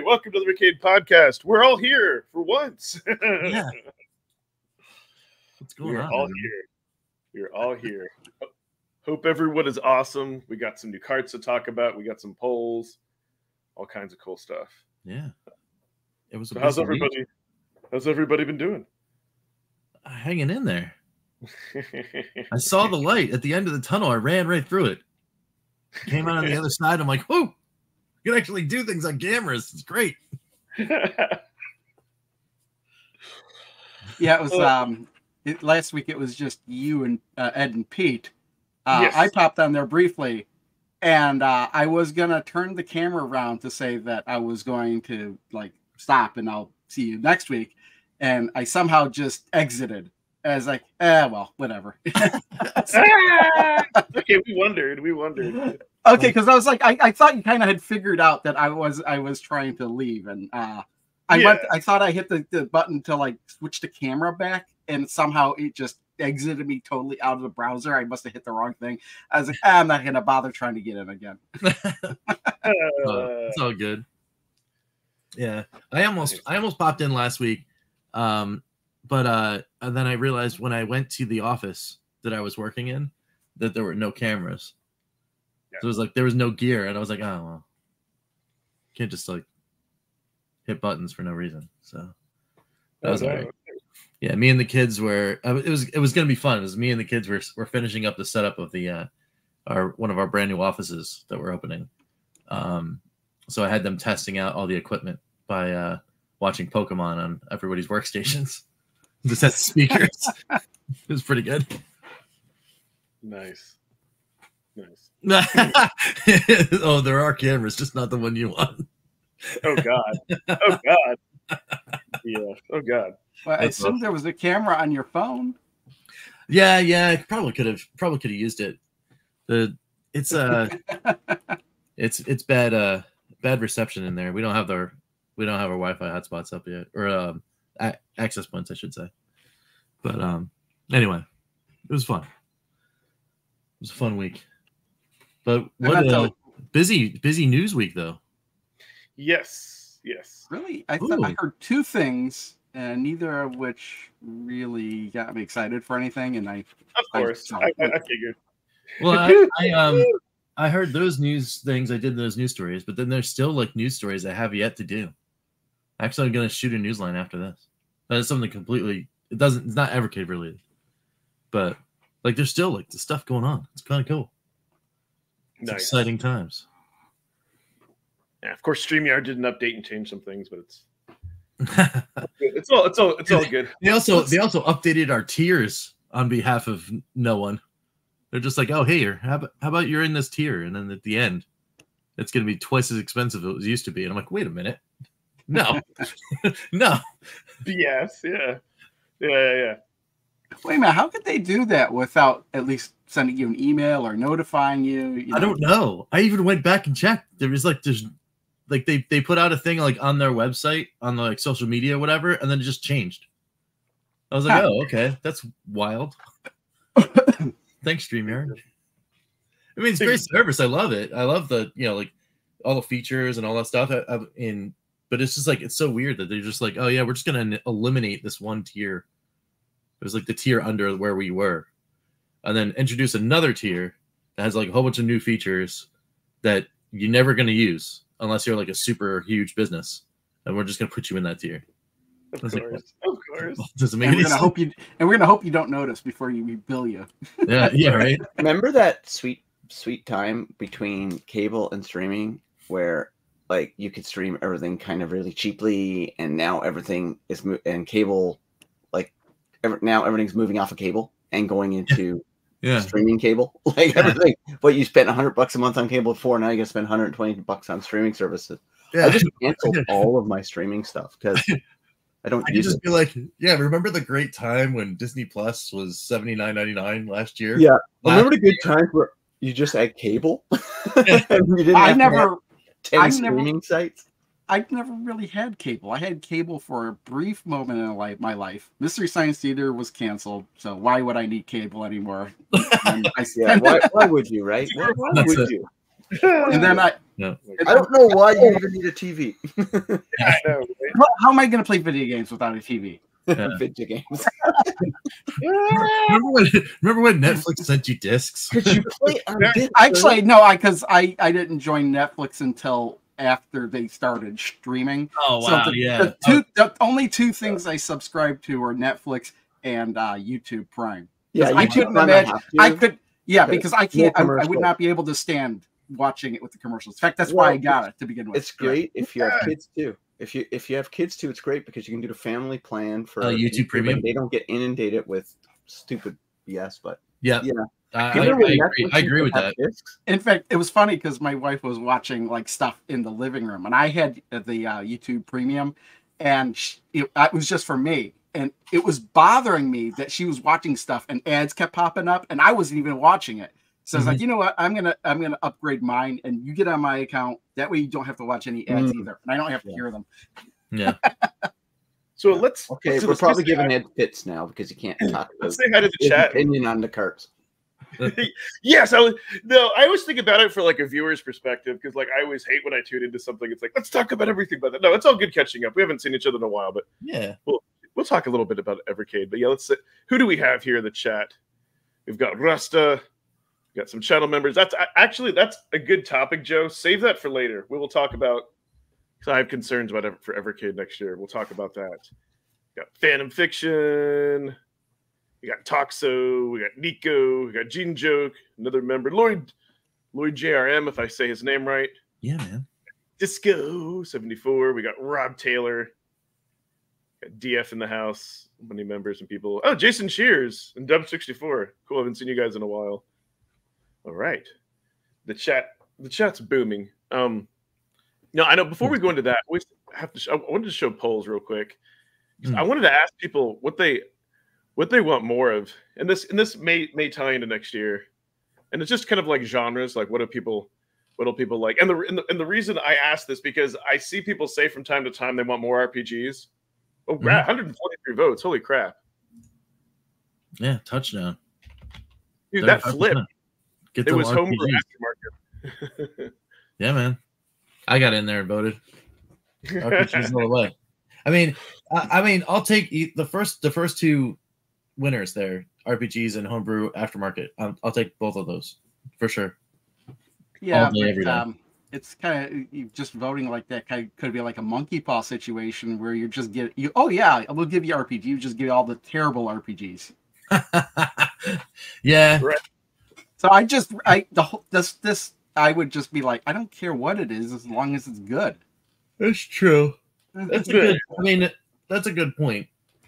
Welcome to the Rickade Podcast. We're all here for once. Yeah. What's going on? We're all here. We're all here. Hope everyone is awesome. We got some new cards to talk about. We got some polls. All kinds of cool stuff. Yeah. It was. So how's everybody? How's everybody been doing? Hanging in there. I saw the light at the end of the tunnel. I ran right through it. Came out on the other side. I'm like, whoa! You can actually do things on cameras. It's great. Yeah, it was. Last week it was just you and Ed and Pete. Yes. I popped on there briefly, and I was gonna turn the camera around to say that I was going to stop and I'll see you next week, and I somehow just exited. I was like, well, whatever. Okay, we wondered. Okay, because I was like, I thought you kind of had figured out that I was trying to leave, and I thought I hit the button to switch the camera back, and somehow it just exited me totally out of the browser. I must have hit the wrong thing. I was like, I'm not gonna bother trying to get in again. It's all good. Yeah, I almost popped in last week, but then I realized when I went to the office that I was working in that there were no cameras. Yeah. So it was like there was no gear, and I was like, oh well, can't just hit buttons for no reason. So that was all right. Yeah, me and the kids were. It was gonna be fun. It was me and the kids were finishing up the setup of the one of our brand new offices that we're opening. So I had them testing out all the equipment by watching Pokemon on everybody's workstations. Just had speakers. It was pretty good. Nice. Oh, there are cameras, just not the one you want. Oh God. Yeah. Oh God. Well, I assume there was a camera on your phone. Yeah. I probably could have used it. It's bad reception in there. We don't have our Wi-Fi hotspots up yet, or access points, I should say. But anyway, it was fun. It was a fun week. But what a busy news week though. Yes. Really, I thought I heard two things, and neither of which really got me excited for anything. And I figured. Well, I heard those news things. I did those news stories, but then there's still news stories I have yet to do. Actually, I'm going to shoot a news line after this. That is something completely. It's not Evercade related, but there's still the stuff going on. It's kind of cool. It's nice. Exciting times. Yeah, of course, StreamYard did an update and change some things, but it's all good. They also updated our tiers on behalf of no one. They're just like, oh, hey, how about you're in this tier, and then at the end, it's going to be twice as expensive as it used to be. And I'm like, wait a minute, no, no. BS, yeah. Wait a minute, how could they do that without at least sending you an email or notifying you? I don't know. I even went back and checked. There was they put out a thing on their website on the social media or whatever, and then it just changed. I was like, oh, okay, that's wild. Thanks, StreamYard. I mean, it's great service. I love it. I love the all the features and all that stuff. But it's just it's so weird that they're just oh yeah, we're just gonna eliminate this one tier. It was the tier under where we were, and then introduce another tier that has a whole bunch of new features that you're never gonna use unless you're a super huge business, and we're just gonna put you in that tier. Of course. Doesn't make and any we're sense. We're gonna hope you don't notice before we bill you. Yeah, right. Remember that sweet time between cable and streaming where you could stream everything kind of really cheaply, and now everything is and cable now everything's moving off of cable and going into streaming cable. Everything. What you spent $100 a month on cable before, now you gotta spend $120 on streaming services. Yeah. I just canceled all of my streaming stuff because I don't use it. Be remember the great time when Disney Plus was $79.99 last year? Yeah. Remember the good times where you just had cable? And you didn't have 10 streaming sites? I've never really had cable. I had cable for a brief moment in my life. Mystery Science Theater was canceled, so why would I need cable anymore? Why would you, right? Why would you? And then I don't know why you even need a TV. I know, right? How am I going to play video games without a TV? Video games. remember when Netflix sent you discs? Could you play on disc? Actually, no, because I didn't join Netflix until after they started streaming. Oh wow, so the only two things I subscribe to are Netflix and YouTube Prime. Yeah, I couldn't imagine. I could, because I can't. I would not be able to stand watching it with the commercials. In fact, that's why I got it to begin with. It's great if you have kids too. If you have kids too, it's great because you can do the family plan for YouTube Premium. They don't get inundated with stupid BS. But yeah. I agree with that. Discs? In fact, it was funny because my wife was watching like stuff in the living room, and I had the YouTube Premium, and it was just for me, and it was bothering me that she was watching stuff and ads kept popping up, and I wasn't even watching it. So I was like, you know what? I'm gonna upgrade mine, and you get on my account. That way, you don't have to watch any ads either, and I don't have to hear them. Yeah. So let's. We're probably giving Ed fits now because you can't talk. Let's say hi to the chat. Opinion on the carts. Yes, I always think about it for like a viewer's perspective because like I always hate when I tune into something. It's like let's talk about everything, but no, it's all good catching up. We haven't seen each other in a while, but yeah, we'll talk a little bit about Evercade. But yeah, let's see. Who do we have here in the chat? We've got Rasta. We've got some channel members. That's a good topic, Joe. Save that for later. We will talk about. Because I have concerns about for Evercade next year. We'll talk about that. We got Phantom Fiction. We got Toxo. We got Nico. We got Gene Joke. Another member, Lloyd JRM, if I say his name right. Yeah, man. Disco 74. We got Rob Taylor. Got DF in the house. Many members and people. Oh, Jason Shears and Dub 64. Cool. I haven't seen you guys in a while. All right. The chat's booming. No, I know. Before we go into that, I wanted to show polls real quick. I wanted to ask people what they want more of, and this may tie into next year. And it's just kind of like genres, like what do people like? And the reason I ask this because I see people say from time to time they want more RPGs. Oh, 143 votes! Holy crap! Yeah, touchdown. Dude, that flipped. It was home for aftermarket. Yeah, man. I got in there and voted. RPGs all the way. I mean, I'll take the first two winners there, RPGs and homebrew aftermarket. I'll take both of those for sure. Yeah, but, it's kind of just voting like that. Could be like a monkey paw situation where you just get you. Oh yeah, we'll give you RPG. You just give all the terrible RPGs. Yeah. Right. So I would just be like, I don't care what it is as long as it's good. That's true. That's good. I mean, that's a good point.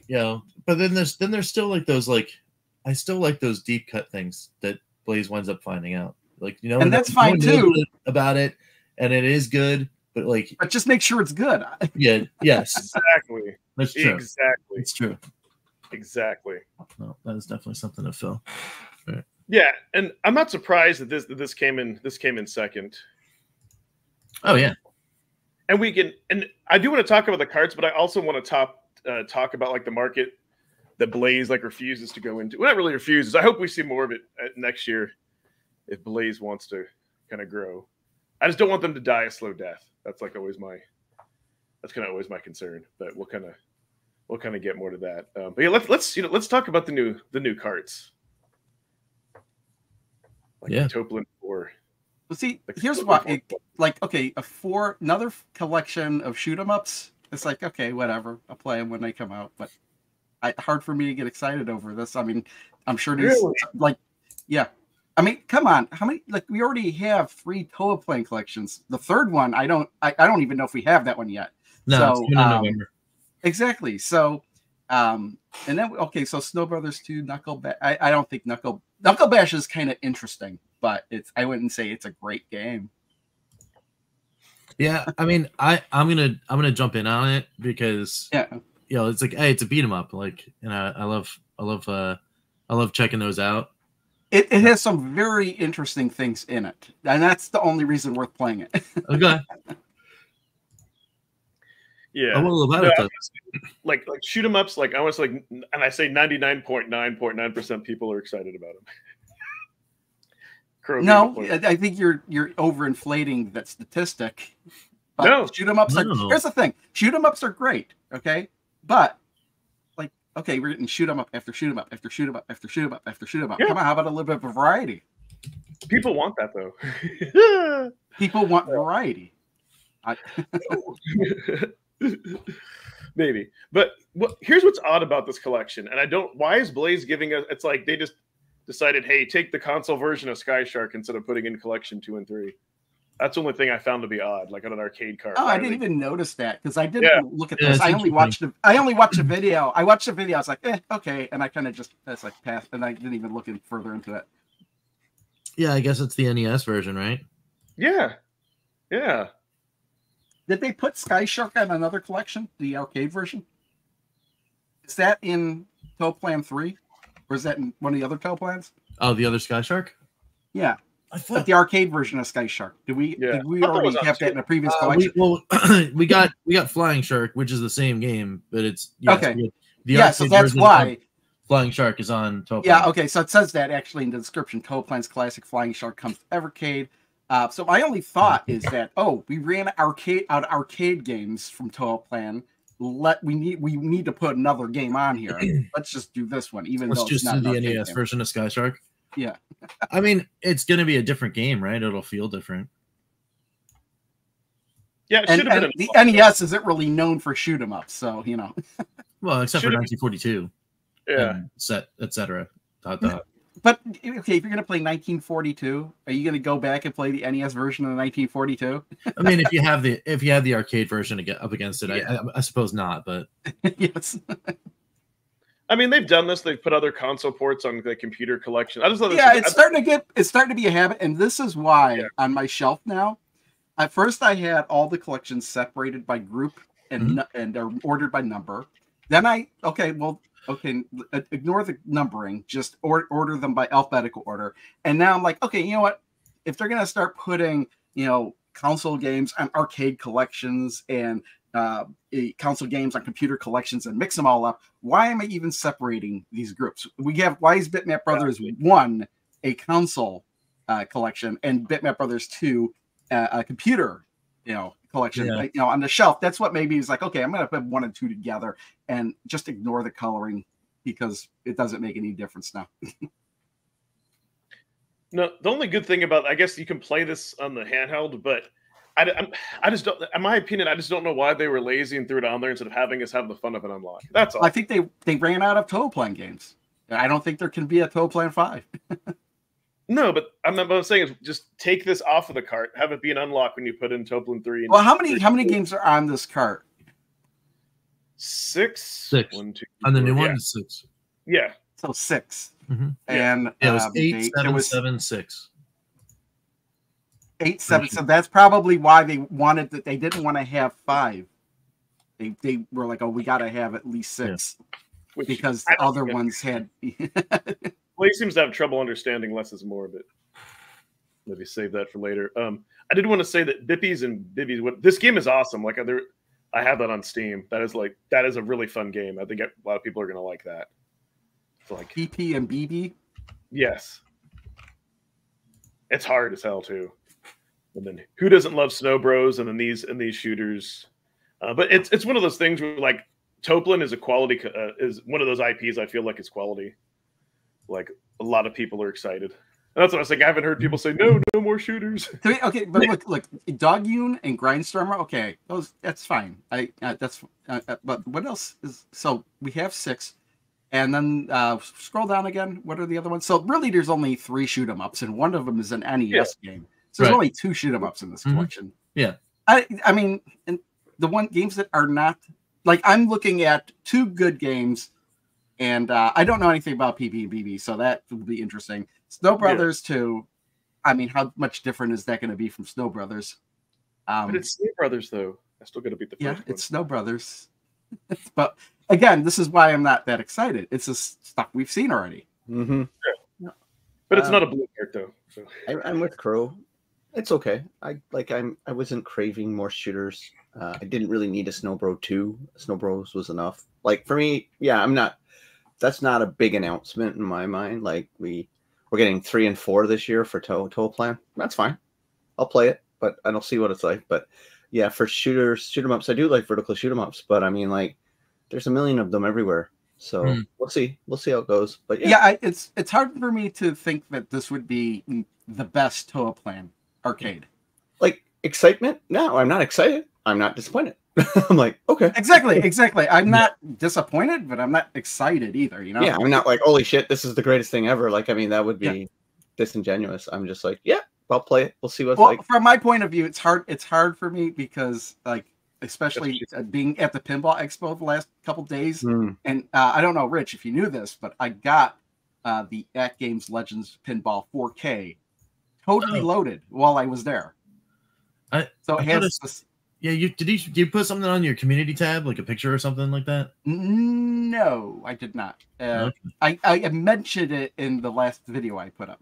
But then there's still like those I still like those deep cut things that Blaze winds up finding out. And that's fine too about it, and it is good, but just make sure it's good. Yeah. Yes. Exactly. That's true. Exactly. It's true. Exactly. No, that is definitely something to fill. Right. Yeah, and I'm not surprised that this came in second. Oh yeah. And I do want to talk about the cards, but I also want to talk about like the market that Blaze refuses to go into. Well, not really refuses. I hope we see more of it next year if Blaze wants to kind of grow. I just don't want them to die a slow death. That's always my concern. But we'll kind of get more to that. But yeah, let's talk about the new cards. Toplin 4. Well, see, here's what another collection of shoot 'em ups. It's like, okay, whatever. I'll play them when they come out, but hard for me to get excited over this. I mean, I'm sure these yeah. I mean, come on. How many? We already have 3 Toa Plane collections. The third one, I don't even know if we have that one yet. No, so, it's in November. Exactly. So, and then so Snow Brothers 2, Knuckle Bash. I don't think Knuckle Bash is kind of interesting, but I wouldn't say it's a great game. Yeah, I mean, I'm gonna jump in on it because it's like, hey, it's a beat 'em up, and I love checking those out. It has some very interesting things in it, and that's the only reason worth playing it. Okay. Yeah, I'm all about it though. Like shoot 'em ups. I want to and I say 99.9% people are excited about them. Crow No, being the point. I think you're overinflating that statistic. But No. shoot 'em ups are. No. Here's the thing: shoot 'em ups are great. Okay, but like, okay, we're getting shoot 'em up after shoot 'em up after shoot 'em up after shoot 'em up after shoot 'em up. Yeah. Come on, how about a little bit of variety? People want that though. People want variety. Maybe, but here's what's odd about this collection, and I don't. Why is Blaze giving us? It's like they just decided, hey, take the console version of Sky Shark instead of putting in collection 2 and 3. That's the only thing I found to be odd, like on an arcade card. Oh, I didn't even notice that because I didn't look at this. it's I only watched the. I only watched the video. I watched the video. I was like, okay, and I kind of just that's like passed, and I didn't even look in further into it. Yeah, I guess it's the NES version, right? Yeah, yeah. Did they put Sky Shark on another collection, the arcade version? Is that in Toe Plan 3? Or is that in one of the other Toe Plans? Oh, the other Sky Shark? Yeah. I But thought the arcade version of Sky Shark. Did we Yeah. did we I thought it already was on have that in a previous we, collection? well, we got Flying Shark, which is the same game, but it's Okay. The Yeah, so arcade that's version why. of Flying Shark is on Top. Yeah, okay, so it says that actually in the description. Toe Plan's classic Flying Shark comes to Evercade. So my only thought is that we ran out of arcade games from Toe Plan. We need to put another game on here. Let's just do this one, even Let's though just it's do not the an arcade NES game. version of Sky Shark. Yeah. I mean, it's going to be a different game, right? It'll feel different. Yeah, it And, should have and been. the NES isn't really known for shoot 'em ups, so you know. Well, except for Should've- 1942 Yeah, and set, etc. But okay, if you're gonna play 1942, are you gonna go back and play the NES version of 1942? I mean, if you have the arcade version to get up against it, I suppose not. But Yes. I mean they've done this. They've put other console ports on the computer collection. I just thought this Yeah, was- it's starting to be a habit, and this is why on my shelf now. At first, I had all the collections separated by group and are ordered by number. Then ignore the numbering, just order them by alphabetical order. And now I'm like, okay, you know what? If they're gonna start putting, console games on arcade collections and console games on computer collections and mix them all up, why am I even separating these groups? Why is Bitmap Brothers 1 a console collection and Bitmap Brothers 2 a computer collection? Yeah. On the shelf? That's what made me was like, okay, I'm gonna put 1 and 2 together and just ignore the coloring because it doesn't make any difference now. No, the only good thing about, I guess you can play this on the handheld, but I just don't. In my opinion, I just don't know why they were lazy and threw it on there instead of having us have the fun of an unlock. That's all. I think they ran out of Toe Plan games. I don't think there can be a Toe Plan 5. No, but what I'm saying is just take this off of the cart, have it be an unlock when you put in Toplin 3. And Well, how many games are on this cart? 6? 6. 1, 2, on the 4, new yeah. one, it's 6. Yeah. So 6. Mhm. And It was the 8, date- 7, it was 7, 6. 8, 7. So that's probably why they wanted that. They didn't want to have 5. They were like, oh, we got to have at least 6 Which because I the don't other think- ones had. Well, he seems to have trouble understanding less is more, but maybe save that for later. I did want to say that Bippies and Bibbies, this game is awesome. Like I have that on Steam. That is a really fun game. I think a lot of people are gonna like that. It's like PP and BB. yes, it's hard as hell too. And then who doesn't love Snow Bros and then these shooters? But it's one of those things where like Toplin is a quality is one of those IPs I feel like is quality. Like a lot of people are excited. And that's what I was saying. I haven't heard people say no more shooters. Okay, but look, Dogyun and Grindstormer. Okay, that's fine. But what else is? So we have 6, and then scroll down again. What are the other ones? So really, there's only 3 shoot 'em ups, and one of them is an NES game. So there's Right. only 2 shoot 'em ups in this Mhm. collection. Yeah. I mean, and the games that are not like I'm looking at 2 good games, and I don't know anything about PP and BB, so that will be interesting. Snow Brothers 2. I mean, how much different is that going to be from Snow Brothers? But it's Snow Brothers though. I still got to beat the first Yeah, one. it's Snow Brothers. But again, this is why I'm not that excited. It's just stuff we've seen already. Mm-hmm. But it's not a blue card though. So. I'm with Crow. It's okay. I wasn't craving more shooters. I didn't really need a Snow Bro 2. Snow Bros was enough. Like for me, yeah, that's not a big announcement in my mind. Like we we're getting 3 and 4 this year for total plan. That's fine. I'll play it, but I don't see what it's like. But yeah, for shoot 'em ups, I do like vertical shoot 'em ups, but I mean, like, there's a million of them everywhere. So we'll see how it goes. But yeah, it's hard for me to think that this would be the best Toa Plan arcade. Like, excitement? No, I'm not excited. I'm not disappointed. I'm like, okay. Exactly. I'm not disappointed, but I'm not excited either, you know? Yeah, I'm not like, holy shit, this is the greatest thing ever. Like, I mean, that would be disingenuous. I'm just like, yeah, I'll play it. We'll see what's like. From my point of view, it's hard for me because, like, especially being at the Pinball Expo the last couple days. And I don't know, Rich, if you knew this, but I got the At Games Legends Pinball 4K totally loaded while I was there. So it has this. Yeah, did you put something on your community tab, like a picture or something like that? No, I did not. Okay. I mentioned it in the last video I put up.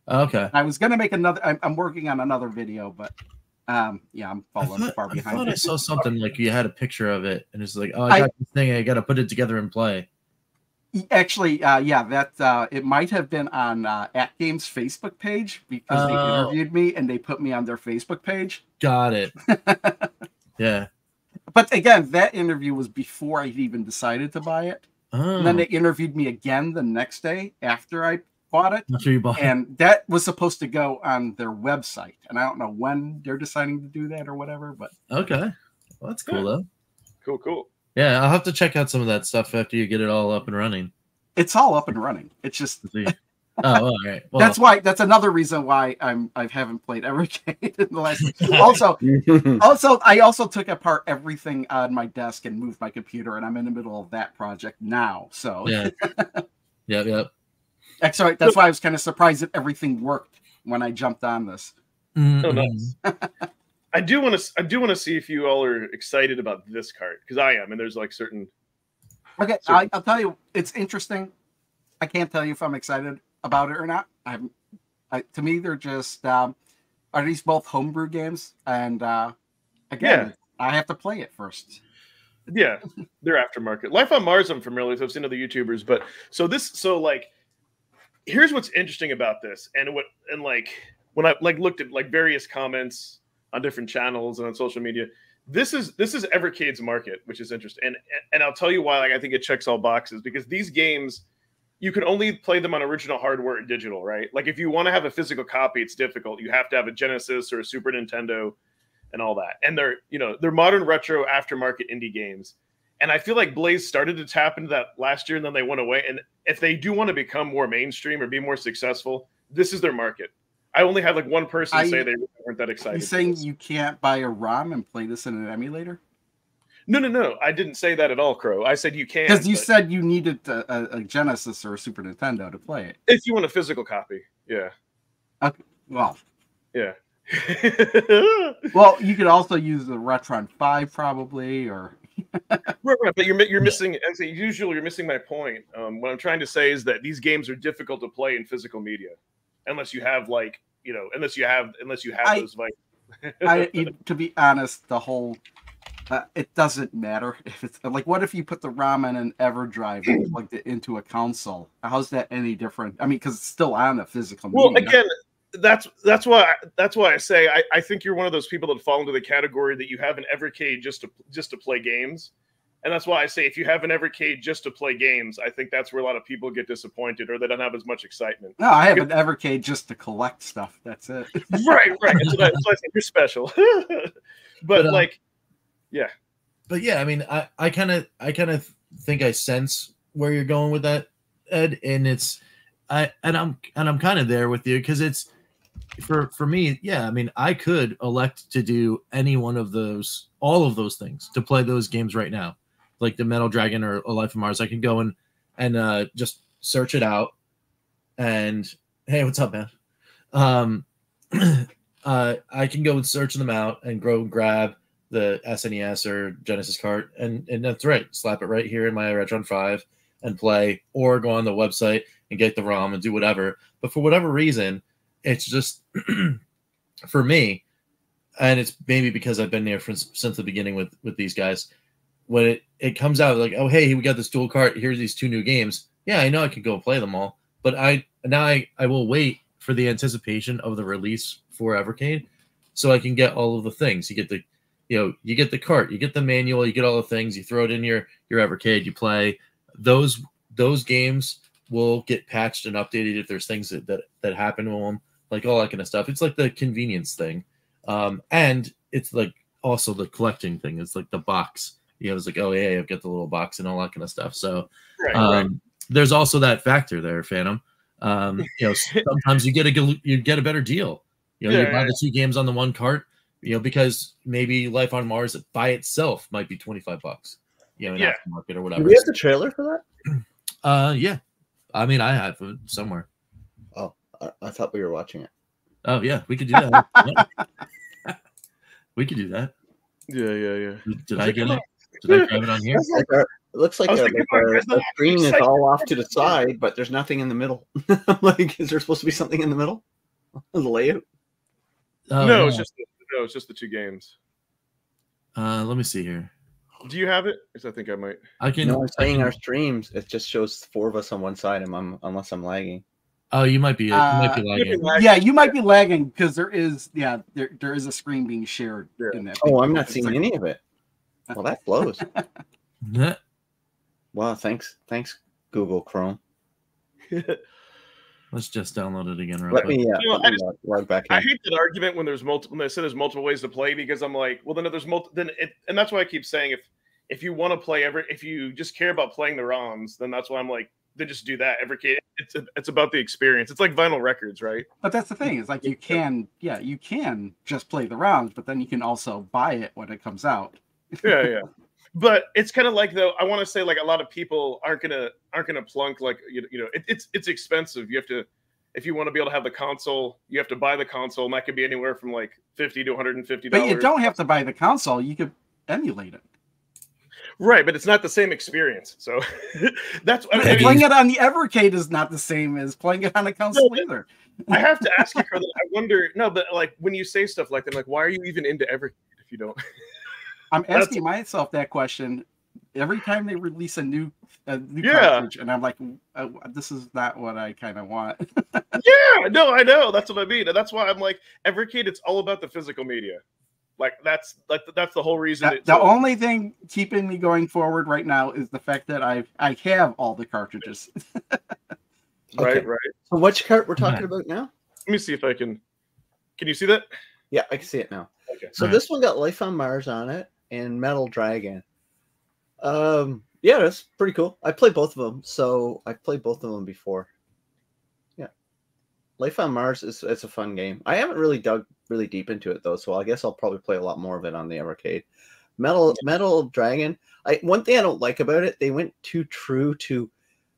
Okay. I was gonna make another. I'm working on another video, but yeah, I'm falling far behind. I thought I saw something like you had a picture of it, and it's like, oh, I got this thing. I got to put it together and play. Actually, yeah, that it might have been on At Games Facebook page because they interviewed me and they put me on their Facebook page. Got it. Yeah. But again, that interview was before I even decided to buy it. And then they interviewed me again the next day after I bought it. After you bought it. And that was supposed to go on their website. And I don't know when they're deciding to do that or whatever. But okay. Well, that's cool, though. Cool. Yeah, I'll have to check out some of that stuff after you get it all up and running. It's all up and running. It's just all right. Well, that's another reason why I haven't played Evercade in the last. Also, I also took apart everything on my desk and moved my computer, and I'm in the middle of that project now. So yeah. Yep. Actually, that's why I was kind of surprised that everything worked when I jumped on this. Mm-hmm. Oh, nice. I do want to see if you all are excited about this cart, because I am, and there's like certain. Okay, I'll tell you, it's interesting. I can't tell you if I'm excited about it or not. To me, they're just are these both homebrew games? And again, I have to play it first. Yeah, they're aftermarket. Life on Mars, I'm familiar with. I've seen other YouTubers, but here's what's interesting about this, and when I looked at various comments on different channels and on social media, this is Evercade's market, which is interesting, and I'll tell you why. I think it checks all boxes, because these games, you can only play them on original hardware and digital, right? Like, if you want to have a physical copy, it's difficult. You have to have a Genesis or a Super Nintendo and all that. And they're modern retro aftermarket indie games. And I feel like Blaze started to tap into that last year, and then they went away. And if they do want to become more mainstream or be more successful, this is their market. I only had one person say they weren't that excited. You saying you can't buy a ROM and play this in an emulator? No. I didn't say that at all, Crow. I said you can. Because you said you needed a Genesis or a Super Nintendo to play it. If you want a physical copy, yeah. Okay, well. Yeah. Well, you could also use the Retron 5 probably, or... right, but you're missing, as usual, you're missing my point. What I'm trying to say is that these games are difficult to play in physical media, unless you have unless you have those to be honest, the whole it doesn't matter if it's what if you put the ROM in an EverDrive and plugged it into a console? How's that any different? I mean, because it's still on a physical media. Well, again, that's why I say I think you're one of those people that fall into the category that you have an Evercade just to play games. And that's why I say if you have an Evercade just to play games, I think that's where a lot of people get disappointed, or they don't have as much excitement. No, I have an Evercade just to collect stuff. That's it. Right. So that's why I think you're special. but yeah. But yeah, I mean, I kind of think I sense where you're going with that, Ed, and I'm kind of there with you, because it's for me. Yeah, I mean, I could elect to do any one of those, all of those things, to play those games right now. Like the Metal Dragon or A Life of Mars, I can go and just search it out. And hey, what's up, man? I can go and search them out and go grab the SNES or Genesis cart, and that's right. Slap it right here in my Retron 5 and play, or go on the website and get the ROM and do whatever. But for whatever reason, it's just for me, and it's maybe because I've been there since the beginning with these guys. When it comes out like, oh, hey, we got this dual cart, here's these 2 new games. Yeah, I know I can go play them all, But I will wait for the anticipation of the release for Evercade, so I can get all of the things. You get the, you get the cart, you get the manual, you get all the things. You throw it in your Evercade, you play those games. Will get patched and updated if there's things that happen to them, like all that kind of stuff. It's like the convenience thing, and it's like also the collecting thing. It's like the box. It's like, oh yeah, I've got the little box and all that kind of stuff. So Right. There's also that factor there, Phantom. Sometimes you get a better deal. You buy the 2 games on the one cart, because maybe Life on Mars by itself might be $25, in aftermarket or whatever. Do we have the trailer for that? Yeah. I mean, I have it somewhere. Oh, I thought we were watching it. Oh yeah, we could do that. We could do that. Yeah. Did I get it? Did I grab it on here? It looks like our screen is all off to the side, but there's nothing in the middle. Like, is there supposed to be something in the middle? The layout? No, it's just the 2 games. Let me see here. Do you have it? Because I think I might. I'm saying our streams. It just shows 4 of us on one side, unless I'm lagging. Oh, you might be lagging. Yeah, you might be lagging because there is a screen being shared in that. Oh, I'm not seeing any of it. Well, that blows. Wow, thanks, Google Chrome. Let's just download it again real quick. Let me log back in. I hate that argument when there's multiple. When they say there's multiple ways to play, because I'm like, well, then if there's multiple, and that's why I keep saying if you want to play if you just care about playing the ROMs, then that's why I'm like, then just do that. Evercade, it's about the experience. It's like vinyl records, right? But that's the thing. It's like you can just play the ROMs, but then you can also buy it when it comes out. Yeah. But it's kind of like, though, I want to say, like, a lot of people aren't gonna plunk, like, it's expensive. You have to, if you want to be able to have the console, you have to buy the console, and that could be anywhere from like $50 to $150. But you don't have to buy the console; you could emulate it. Right, but it's not the same experience. So that's playing it on the Evercade is not the same as playing it on a console either. I have to ask you, Carla, I wonder. No, but like when you say stuff like that, like, why are you even into Evercade if you don't? I'm asking myself that question every time they release a new cartridge, and I'm like, this is not what I kind of want. Yeah, no, I know. That's what I mean. And that's why I'm like, Evercade, it's all about the physical media. Like that's the whole reason. The only thing keeping me going forward right now is the fact that I have all the cartridges. Right. So which cart we're talking about now? Let me see if I can. Can you see that? Yeah, I can see it now. Okay. So this one got Life on Mars on it and Metal Dragon. Yeah, that's pretty cool. I played both of them, so I've played both of them before. Yeah, Life on Mars it's a fun game. I haven't really dug really deep into it though, so I guess I'll probably play a lot more of it on the Evercade. Metal Dragon. One thing I don't like about it, they went too true to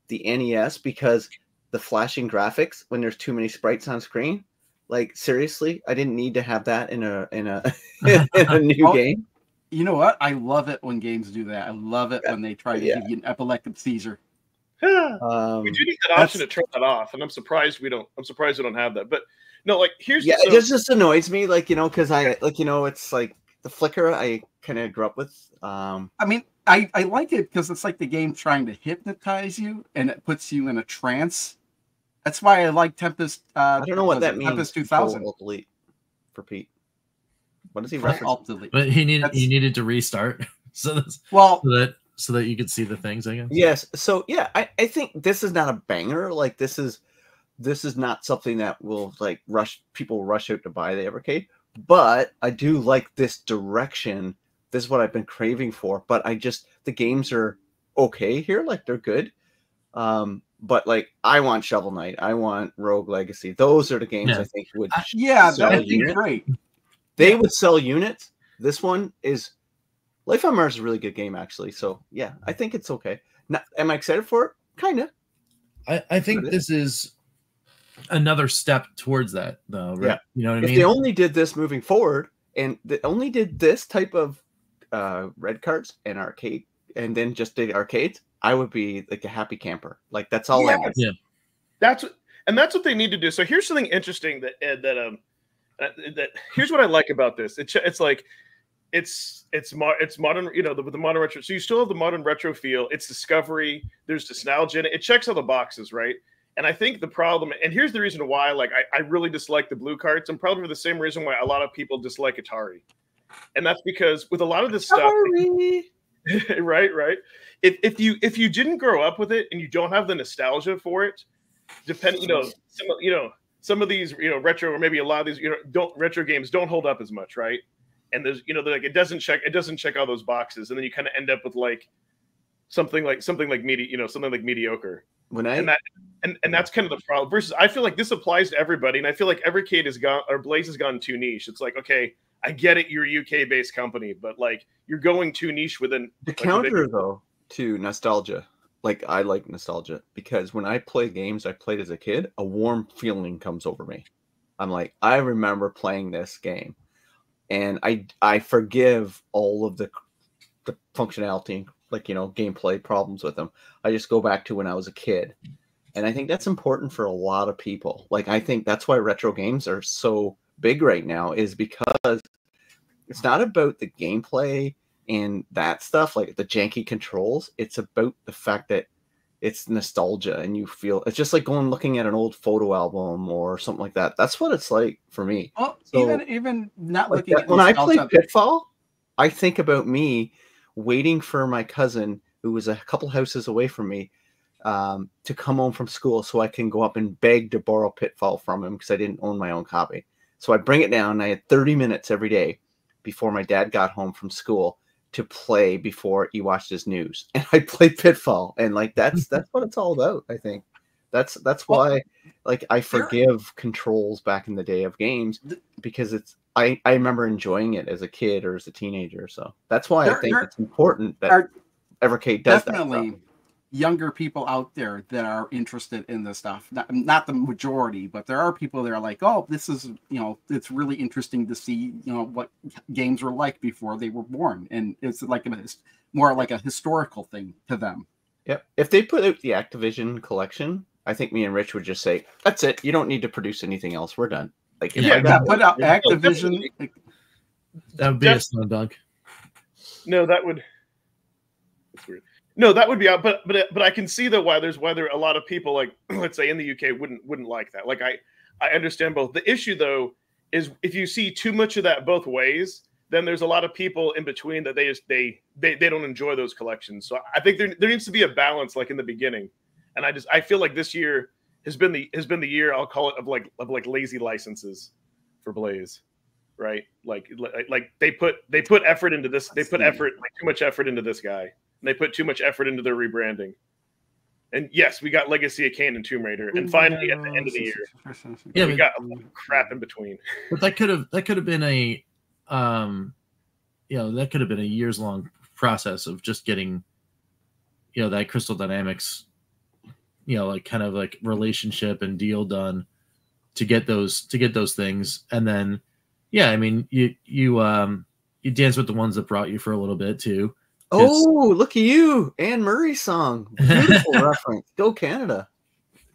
the NES because the flashing graphics when there's too many sprites on screen. Like seriously, I didn't need to have that in a in a new game. You know what? I love it when games do that. I love it when they try to give you an epileptic seizure. We do need that option to turn that off, and I'm surprised we don't have that. But no, like here's it just annoys me, like because it's like the flicker I kind of grew up with. I mean, I like it because it's like the game trying to hypnotize you, and it puts you in a trance. That's why I like Tempest. I don't know what that means. Tempest 2000 delete for Pete. What is he referencing? But he needed to restart so that you could see the things, I guess. Yes. So yeah, I think this is not a banger. Like this is not something that will like rush out to buy the Evercade. But I do like this direction. This is what I've been craving for. But the games are okay here. Like they're good. But like I want Shovel Knight. I want Rogue Legacy. Those are the games I think would that would be great. They would sell units. This one is Life on Mars is a really good game, actually. So yeah, I think it's okay. Now, am I excited for it? Kind of. I think this is another step towards that, though. Right? Yeah, you know what I mean. If they only did this moving forward, and they only did this type of red cards and arcade, and then just did arcades, I would be like a happy camper. Like that's all I want. Yeah, that's what they need to do. So here's something interesting that here's what I like about this. It's like it's modern, with the modern retro. So you still have the modern retro feel. It's discovery. There's nostalgia in it. It checks all the boxes, right? And I think the problem, and here's the reason why, like I really dislike the blue carts, and probably for the same reason why a lot of people dislike Atari. And that's because with a lot of this stuff, right. If you didn't grow up with it and you don't have the nostalgia for it, some of these retro, or maybe a lot of these retro games don't hold up as much, right? And there's like it doesn't check all those boxes, and then you kind of end up with like something like mediocre. And that's kind of the problem. Versus, I feel like this applies to everybody, and I feel like Evercade has gone, or Blaze has gone too niche. It's like, okay, I get it, you're a UK based company, but like you're going too niche within the counter though to nostalgia. Like I like nostalgia because when I play games I played as a kid, a warm feeling comes over me. I'm like, I remember playing this game, and I forgive all of the functionality, like gameplay problems with them. I just go back to when I was a kid, and I think that's important for a lot of people. Like I think that's why retro games are so big right now, is because it's not about the gameplay and that stuff, like the janky controls. It's about the fact that it's nostalgia, and you feel it's just like looking at an old photo album or something like that. That's what it's like for me. Well, so, even not like looking at when I play Pitfall, I think about me waiting for my cousin, who was a couple houses away from me, to come home from school so I can go up and beg to borrow Pitfall from him because I didn't own my own copy. So I bring it down, and I had 30 minutes every day before my dad got home from school to play before he watched his news. And I played Pitfall, and like that's what it's all about. I think that's why like I forgive controls back in the day of games, because I remember enjoying it as a kid or as a teenager. So that's why I think it's important that Evercade does definitely that younger people out there that are interested in this stuff. Not the majority, but there are people that are like, oh, this is, it's really interesting to see, what games were like before they were born. And it's like more like a historical thing to them. Yep. If they put out the Activision collection, I think me and Rich would just say, that's it. You don't need to produce anything else. We're done. Like, put out Activision. That would be a slam dunk. No, that would. That's weird. No, that would be out, but I can see why there are a lot of people, like let's say in the UK, wouldn't like that. Like I understand both. The issue though is if you see too much of that both ways, then there's a lot of people in between that they don't enjoy those collections. So I think there needs to be a balance, like in the beginning. And I feel like this year has been the year, I'll call it, of like lazy licenses for Blaze, right? Like they put effort into this. They put too much effort into this guy. And they put too much effort into their rebranding. And yes, we got Legacy of Kain and Tomb Raider, and finally at the end of the year, we got a lot of crap in between. But that could have been a that could have been a years long process of just getting that Crystal Dynamics like kind of like relationship and deal done to get those things. And then I mean you dance with the ones that brought you for a little bit too. Oh, look at you. Anne Murray song. Beautiful reference. Go Canada.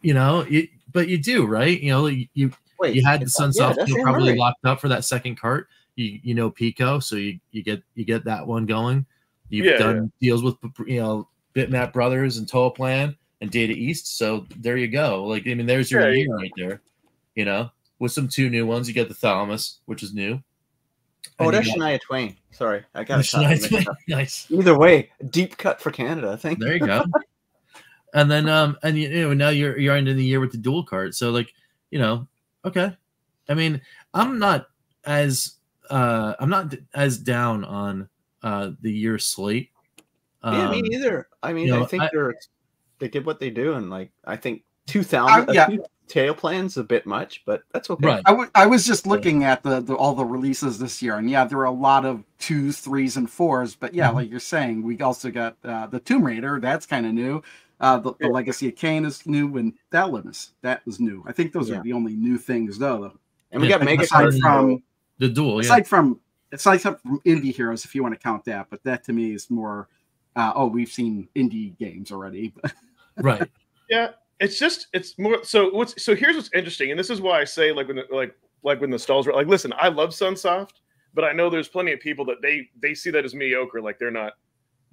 But you do, right? You had the Sunsoft deal probably locked up for that second cart. Pico, so you get that one going. You've done deals with Bitmap Brothers and Toa Plan and Data East, so there you go. Like, I mean, there's your year right there. With some two new ones, you get the Thalamus, which is new. Oh, that's Shania Twain. Sorry, I got it. Nice. Either way, deep cut for Canada. Thank you. There you go. And then, now you're ending the year with the dual card. So, like, okay. I mean, I'm not as down on the year slate. Yeah, me neither. I mean, I think they did what they do, and like I think 2000. Tail plan's a bit much, but that's okay. Right. I was just looking at all the releases this year, and there are a lot of 2s, 3s, and 4s. But like you're saying, we also got the Tomb Raider. That's kind of new. The Legacy of Kain is new, and that was new. I think those are the only new things, though. And we got Mega aside from the duel. Aside from Indie Heroes, if you want to count that, but that to me is more. We've seen indie games already. Right. Yeah. It's more so here's what's interesting, and this is why I say when the stalls were like, listen, I love Sunsoft, but I know there's plenty of people that they see that as mediocre, like they're not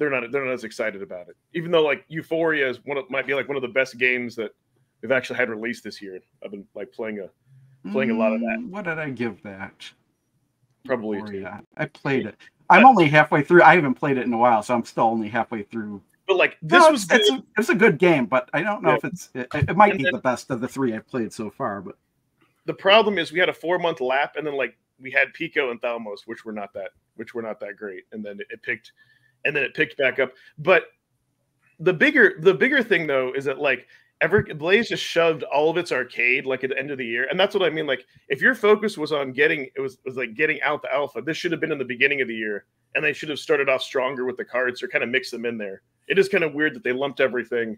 as excited about it. Even though like Euphoria might be like one of the best games that we've actually had released this year. I've been like playing a lot of that. What did I give that? Probably yeah, I played it. I'm only halfway through. I haven't played it in a while, so I'm still only halfway through. But like this was good. It's a good game, but I don't know if it might be the best of the 3 I've played so far. But the problem is we had a 4-month lap, and then like we had Pico and Thalmos, which were not that great, and then it picked back up. But the bigger thing though is that like Blaze just shoved all of its arcade like at the end of the year, and that's what I mean. Like if your focus was on getting out the alpha, this should have been in the beginning of the year, and they should have started off stronger with the cards or kind of mix them in there. It is kind of weird that they lumped everything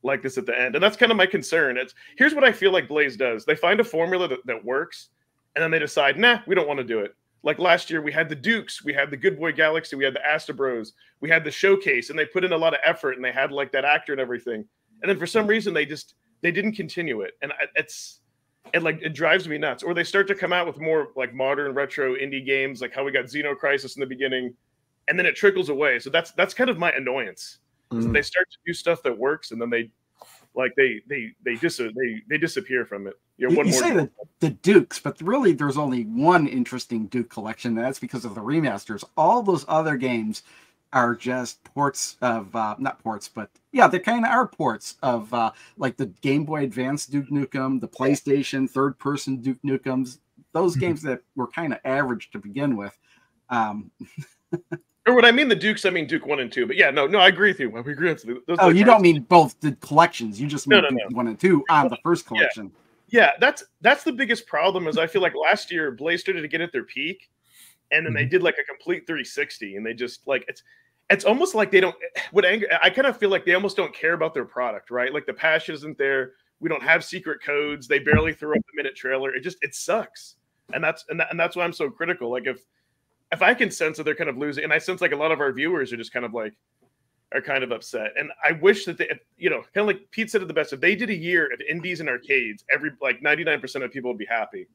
like this at the end, and that's kind of my concern. Here's what I feel like Blaze does: they find a formula that works, and then they decide, nah, we don't want to do it. Like last year, we had the Dukes, we had the Good Boy Galaxy, we had the Astabros, we had the Showcase, and they put in a lot of effort, and they had like that actor and everything. And then for some reason they didn't continue it, and it drives me nuts. Or they start to come out with more like modern retro indie games, like how we got Xeno Crisis in the beginning, and then it trickles away. So that's kind of my annoyance. Mm-hmm. They start to do stuff that works, and then they disappear from it. You say the Dukes, but really there's only one interesting Duke collection, and that's because of the remasters. All those other games are just ports of not ports, but yeah, they kind of are ports of like the Game Boy Advance Duke Nukem, the PlayStation third-person Duke Nukems, those games that were kind of average to begin with. Or when I mean the Dukes, I mean Duke 1 and 2. But yeah, no, I agree with you. We agree with those. Oh, you don't mean both the collections. You just mean Duke 1 and 2 on the first collection. Yeah, that's the biggest problem. Is I feel like last year Blaze started to get at their peak, and then they did like a complete 360, and they just like it's almost like they don't. I kind of feel like they almost don't care about their product, right? Like the passion isn't there. We don't have secret codes. They barely threw up the minute trailer. It sucks, and that's why I'm so critical. Like if I can sense that they're kind of losing, and I sense like a lot of our viewers are just kind of upset. And I wish that they, kind of like Pete said it the best. If they did a year of indies and arcades, 99% of people would be happy.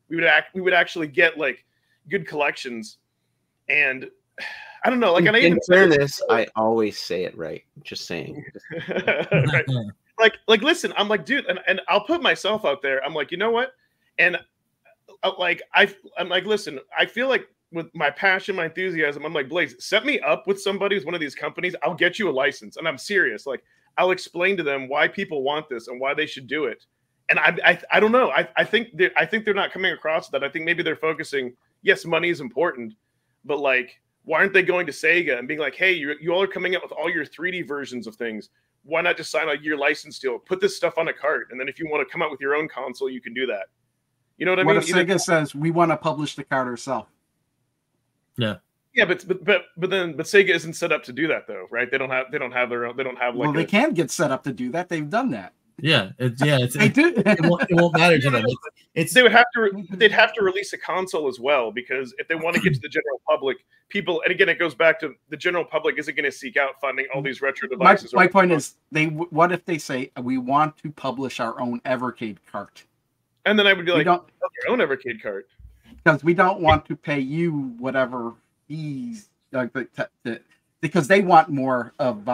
We would actually get like good collections, and I don't know. Like, in fairness, I always say it right. Just saying. Right. Like, listen, I'm like, dude, and I'll put myself out there. I'm like, you know what? And I'm like, listen, I feel like with my passion, my enthusiasm, I'm like, Blaze, set me up with somebody who's one of these companies. I'll get you a license, and I'm serious. Like, I'll explain to them why people want this and why they should do it. And I don't know. I think they're not coming across that. I think maybe they're focusing. Yes, money is important, but like, why aren't they going to Sega and being like, hey, you all are coming out with all your 3D versions of things. Why not just sign a year license deal? Put this stuff on a cart, and then if you want to come out with your own console, you can do that. You know what I mean? What if Sega says we want to publish the cart ourselves? Yeah. Yeah, but Sega isn't set up to do that though, right? They don't have their own. They don't have like. Well, they can get set up to do that. They've done that. Yeah, they do. It won't matter to them. They'd have to release a console as well, because if they want to get to the general public, people, and again, it goes back to the general public isn't going to seek out funding all these retro devices. My point is, what if they say we want to publish our own Evercade cart? And then I would be like, your own Evercade cart, because we don't want to pay you whatever fees, because they want more of.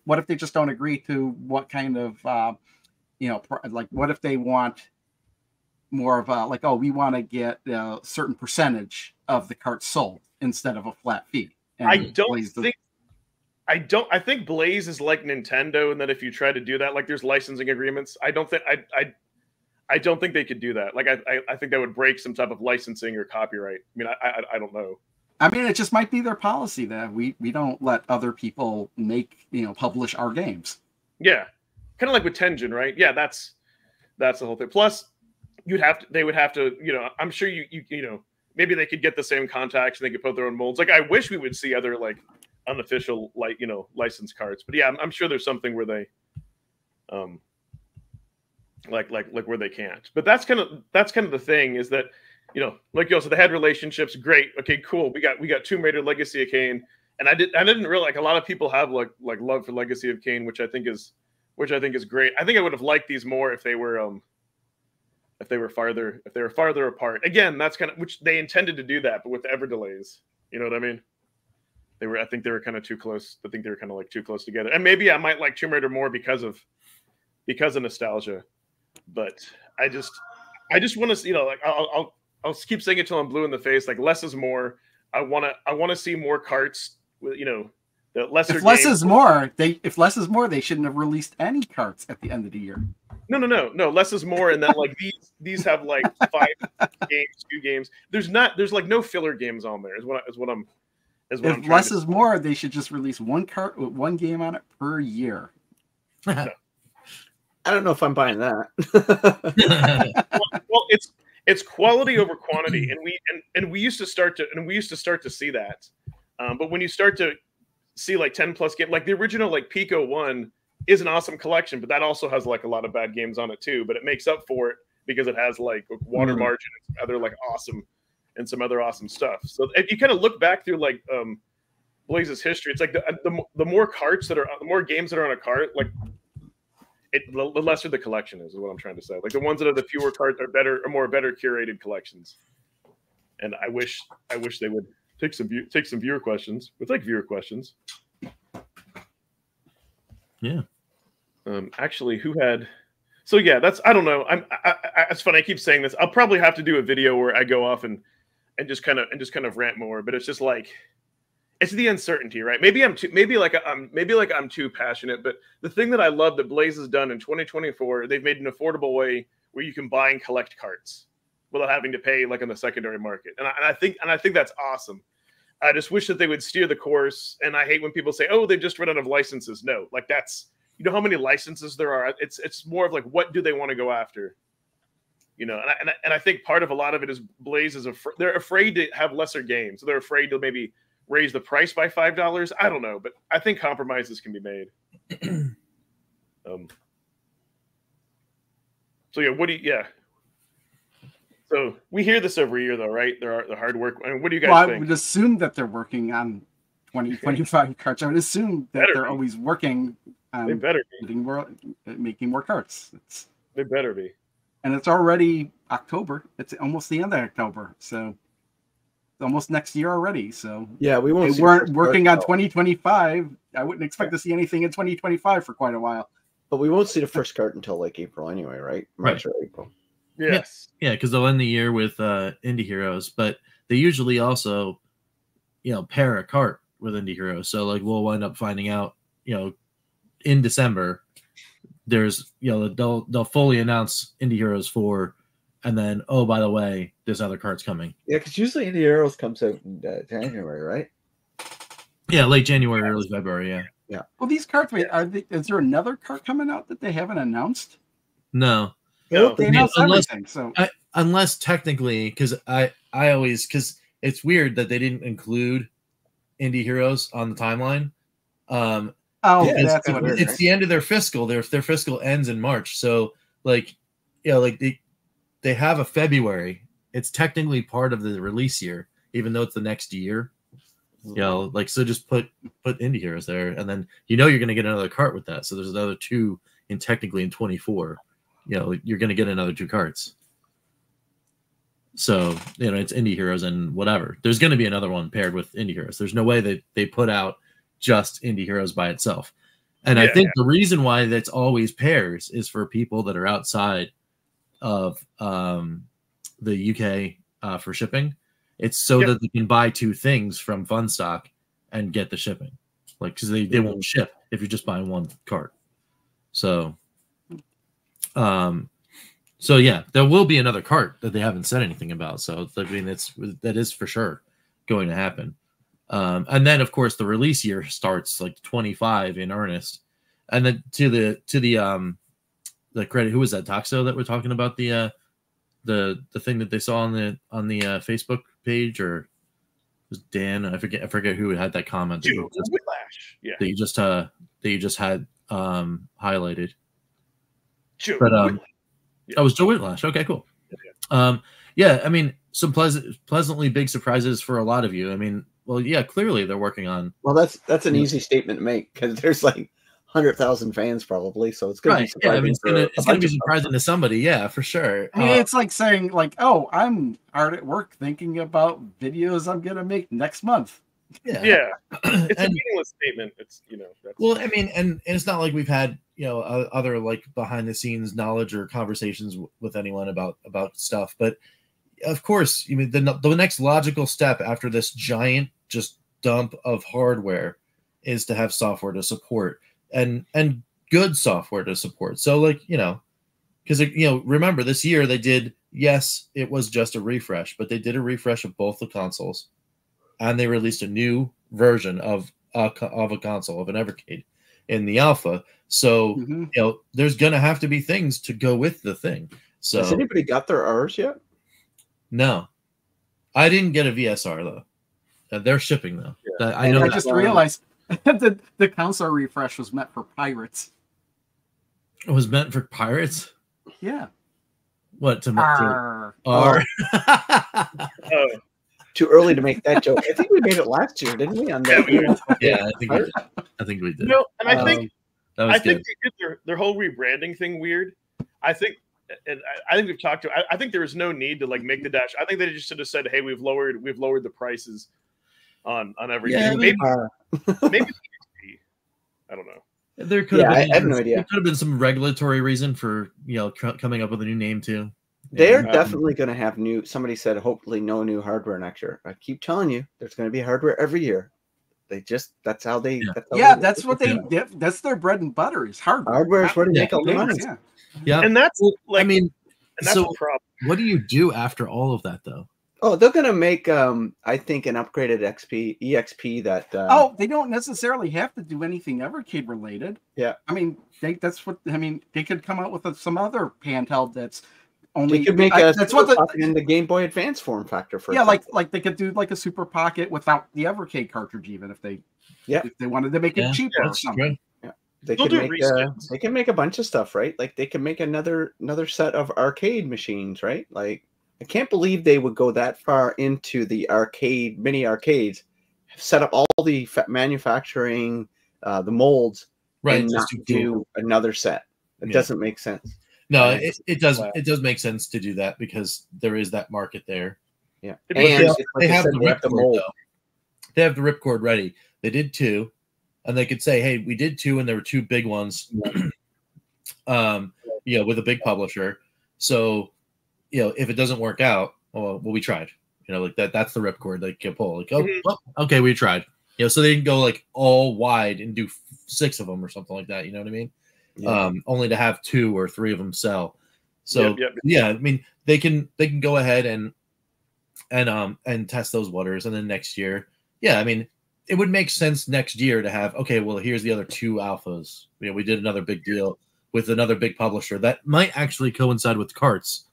What if they just don't agree to what kind of like what if they want more of we want to get a certain percentage of the cart sold instead of a flat fee. And I think Blaze is like Nintendo, and that if you try to do that, like there's licensing agreements. I don't think they could do that. Like I think that would break some type of licensing or copyright. I mean, I don't know. I mean, it just might be their policy that we don't let other people publish our games. Yeah. Kind of like with Tengen, right? Yeah, that's the whole thing. Plus, they would have to, I'm sure maybe they could get the same contacts and they could put their own molds. Like, I wish we would see other like unofficial license cards, but yeah, I'm sure there's something where they, like where they can't. But that's kind of the thing is that, like you said, they had relationships. Great, okay, cool. We got Tomb Raider, Legacy of Kain, and I didn't realize like a lot of people have like love for Legacy of Kain, which I think is great. I think I would have liked these more if they were farther apart. Again, that's kind of which they intended to do that, but with the ever delays, you know what I mean? I think they were kind of too close. I think they were kind of like too close together. And maybe I might like Tomb Raider more because of because of nostalgia. But I just want to, like I'll keep saying it till I'm blue in the face. Like less is more. I want to see more carts with, the lesser. If less is more, they shouldn't have released any carts at the end of the year. No. Less is more, and that like these have like 5 games, 2 games. There's like no filler games on there. Is what I'm. If less is more, they should just release one cart with one game on it per year. I don't know if I'm buying that. well, it's quality over quantity, and we used to start to see that. But when you start to see like 10 plus games, like the original like Pico 1 is an awesome collection, but that also has like a lot of bad games on it too. But it makes up for it because it has like water margin and some other like awesome stuff. So if you kind of look back through like Blaze's history, it's like the more carts the more games that are on a cart, like the lesser the collection is what I'm trying to say. Like the ones that are the fewer carts are better curated collections. And I wish they would take some viewer questions. We'll take viewer questions. Yeah. Actually, who had? So yeah, I don't know. It's funny. I keep saying this. I'll probably have to do a video where I go off and just kind of rant more. But it's just like, it's the uncertainty, right? Maybe I'm too passionate. But the thing that I love that Blaze has done in 2024, they've made an affordable way where you can buy and collect carts without having to pay like on the secondary market. And I think that's awesome. I just wish that they would steer the course. And I hate when people say, "Oh, they've just run out of licenses." No, like that's, how many licenses there are. It's more of like, what do they want to go after? And I think part of a lot of it is Blaze is they're afraid to have lesser games. So they're afraid to maybe raise the price by $5. I don't know, but I think compromises can be made. So yeah, So we hear this every year, though, right? The hard work. I mean, what do you guys think? I would assume that they're working on 2025 carts. I would assume that they're always working on they better making more carts. They better be. And it's already October. It's almost the end of October. So it's almost next year already. So yeah, we won't. They weren't working on 2025. I wouldn't expect to see anything in 2025 for quite a while. But we won't see the first cart until like April anyway, right? March or April. Yes. Yeah, because they'll end the year with Indie Heroes, but they usually also, pair a cart with Indie Heroes. So like we'll wind up finding out, in December, there's they'll fully announce Indie Heroes 4, and then by the way, there's other carts coming. Yeah, because usually Indie Heroes comes out in January, right? Yeah, late January, early February. Yeah. Yeah. Well, these carts, is there another cart coming out that they haven't announced? No. They announced everything. So unless technically, because because it's weird that they didn't include Indie Heroes on the timeline. That's what it is. It's the end of their fiscal. Their fiscal ends in March. So they have a February. It's technically part of the release year, even though it's the next year. So just put Indie Heroes there, and then you're going to get another cart with that. So there's another 2 technically in 24. You're going to get another 2 carts. So, it's Indie Heroes and whatever. There's going to be another one paired with Indie Heroes. There's no way that they put out just Indie Heroes by itself. And I think the reason why that's always pairs is for people that are outside of the UK for shipping. It's so that they can buy 2 things from Funstock and get the shipping. Because they won't ship if you're just buying 1 cart. So... yeah, there will be another cart that they haven't said anything about. So that is for sure going to happen. And then of course the release year starts like 25 in earnest. And then to the credit, who was that, Toxo, that we're talking about the thing that they saw on the Facebook page, or it was Dan? I forget who had that comment that you just had highlighted. But it was Joe Whitlash. Okay, cool. I mean, some pleasantly big surprises for a lot of you. I mean, clearly they're working on. Well, that's an easy statement to make, because there's like 100,000 fans probably, so it's going to be surprising. Yeah, I mean, it's going to be surprising to somebody. Yeah, for sure. I mean, it's like saying like, "Oh, I'm hard at work thinking about videos I'm going to make next month." Yeah, it's a And- meaningless statement. It's that's, Well, I mean, and it's not like we've had other like behind the scenes knowledge or conversations with anyone about stuff, but of course, I mean the next logical step after this giant just dump of hardware is to have software to support and good software to support. So like because remember this year they did, yes, it was just a refresh, but they did a refresh of both the consoles, and they released a new version of a console, of an Evercade in the alpha. So there's gonna have to be things to go with the thing. So has anybody got their R's yet? no, I didn't get a VSR though. They're shipping though. Yeah. I know. I just realized the console refresh was meant for pirates. It was meant for pirates. Yeah. What to Arr. or oh, Too early to make that joke. I think we made it last year, didn't we? On that. yeah, I think we did. and I think That was I think good. they did their whole rebranding thing weird. I think, and I think we've talked to. I think there was no need to like make the dash. I think they just should have said, "Hey, we've lowered the prices on everything." Yeah, maybe maybe I don't know. There could Yeah, have been, I have no idea. There could have been some regulatory reason for coming up with a new name too. They're Yeah. definitely going to have new. Somebody said, hopefully, no new hardware next year. I keep telling you, there's going to be hardware every year. That's how they. Yeah, that's what they. That's their bread and butter is hardware. Hardware is where to make all the money. Yeah. Yeah, And that's like, I mean, and that's so the problem. what do you do after all of that though? Oh, they're going to make, I think, an upgraded EXP that. Oh, they don't necessarily have to do anything Evercade related. Yeah. I mean, they could come out with some other handheld that's only. They could make that's what in the Game Boy Advance form factor for. Yeah, example. like they could do like a Super Pocket without the Evercade cartridge, even if they. Yeah. If they wanted to make it cheaper or That's something. good. They They'll can do make reskins. they can make a bunch of stuff, right? Like they can make another set of arcade machines, right? Like I can't believe they would go that far into the mini arcades, set up all the manufacturing, the molds, Right, and not just do another set. It Yeah. doesn't make sense. No, Yeah. it does make sense to do that because there is that market there. Yeah, It and makes- it's They like I have said, the they have the ripcord mold. though. They have the ripcord ready. They did 2, and they could say, "Hey, we did 2, and there were 2 big ones." With a big publisher. So, if it doesn't work out, well, we tried. Like that. That's the ripcord they can pull. Like, okay, we tried. So they can go like all wide and do 6 of them or something like that. You know what I mean? Yeah. Only to have 2 or 3 of them sell. So Yep. yeah, I mean they can go ahead and test those waters, and then next year, yeah, I mean it would make sense next year to have, okay, well, here's the other 2 alphas. We did another big deal with another big publisher that might actually coincide with carts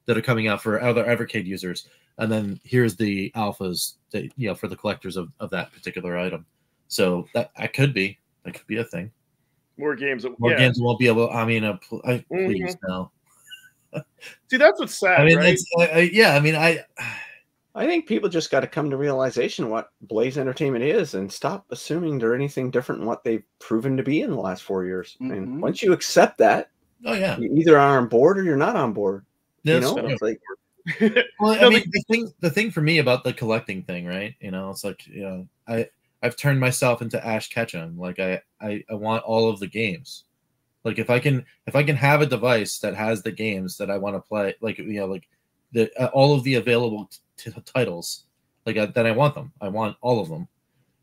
that are coming out for other Evercade users, and then here's the alphas that for the collectors of that particular item. So that could be a thing. More games. More Yeah. games won't be able. I mean, please no. See, that's what's sad, I mean, right? yeah. I mean, I think people just got to come to realization what Blaze Entertainment is and stop assuming they're anything different than what they've proven to be in the last 4 years. Mhm. And once you accept that, oh yeah. you either are on board or you're not on board. That's you know, true. it's like Well, No, I mean, the thing for me about the collecting thing, right? It's like, I've turned myself into Ash Ketchum. Like I want all of the games. Like if I can have a device that has the games that I want to play, like the all of the available titles, that I want them. I want all of them.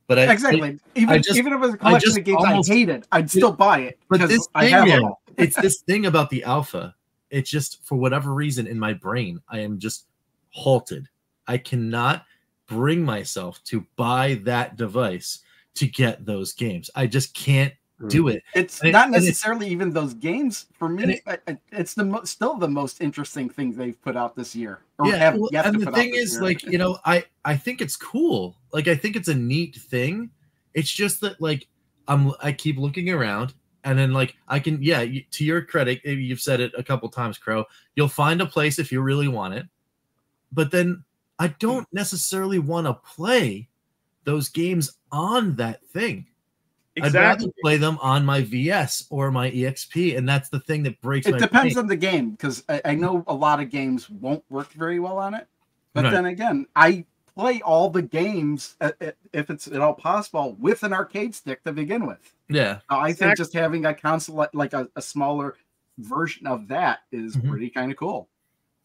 But Exactly. Even if it was a collection of games I hated, I'd still buy it. But because this I thing, have man, them all. it's this thing about the alpha. It's just for whatever reason in my brain, I am just halted. I cannot bring myself to buy that device to get those games. I just can't do it. It's And not necessarily even those games for me. And It's still the most interesting thing they've put out this year. Or Yeah, have well, yet and to the put thing out this is, year. I think it's cool. Like, I think it's a neat thing. It's just that, I keep looking around, and then, I can, to your credit, you've said it a couple times, Crow, you'll find a place if you really want it. But then I don't necessarily want to play those games on that thing. I'd Exactly. rather play them on my VS or my EXP, and that's the thing that breaks It my depends brain. on the game, because I know a lot of games won't work very well on it. But Right. then again, I play all the games if it's at all possible with an arcade stick to begin with. Yeah, I think just having a console like a smaller version of that is pretty kind of cool.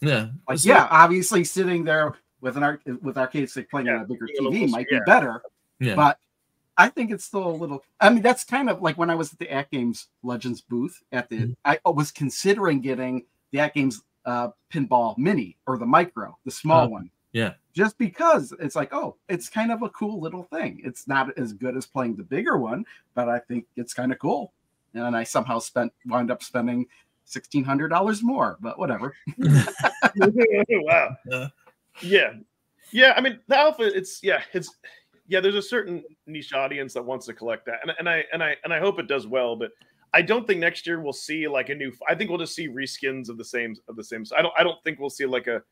Yeah, like obviously sitting there with with arcade stick playing on a bigger TV might be better. Yeah, but I think it's still a little. I mean, that's kind of like when I was at the At Games Legends booth at the. I was considering getting the At Games Pinball Mini or the Micro, the small one. Yeah, just because it's like, oh, it's kind of a cool little thing. It's not as good as playing the bigger one, but I think it's kind of cool. And I somehow wound up spending $1,600 more, but whatever. Wow. Yeah. I mean, the Alpha. It's there's a certain niche audience that wants to collect that, and I hope it does well. But I don't think next year we'll see like a new. I think we'll just see reskins of the same. So I don't think we'll see like a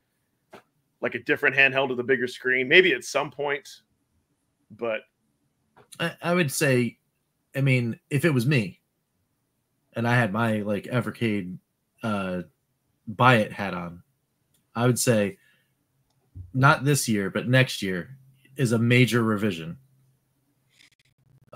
different handheld with a bigger screen. Maybe at some point, but I would say, I mean, if it was me, and I had my like Evercade buy it hat on, I would say not this year, but next year is a major revision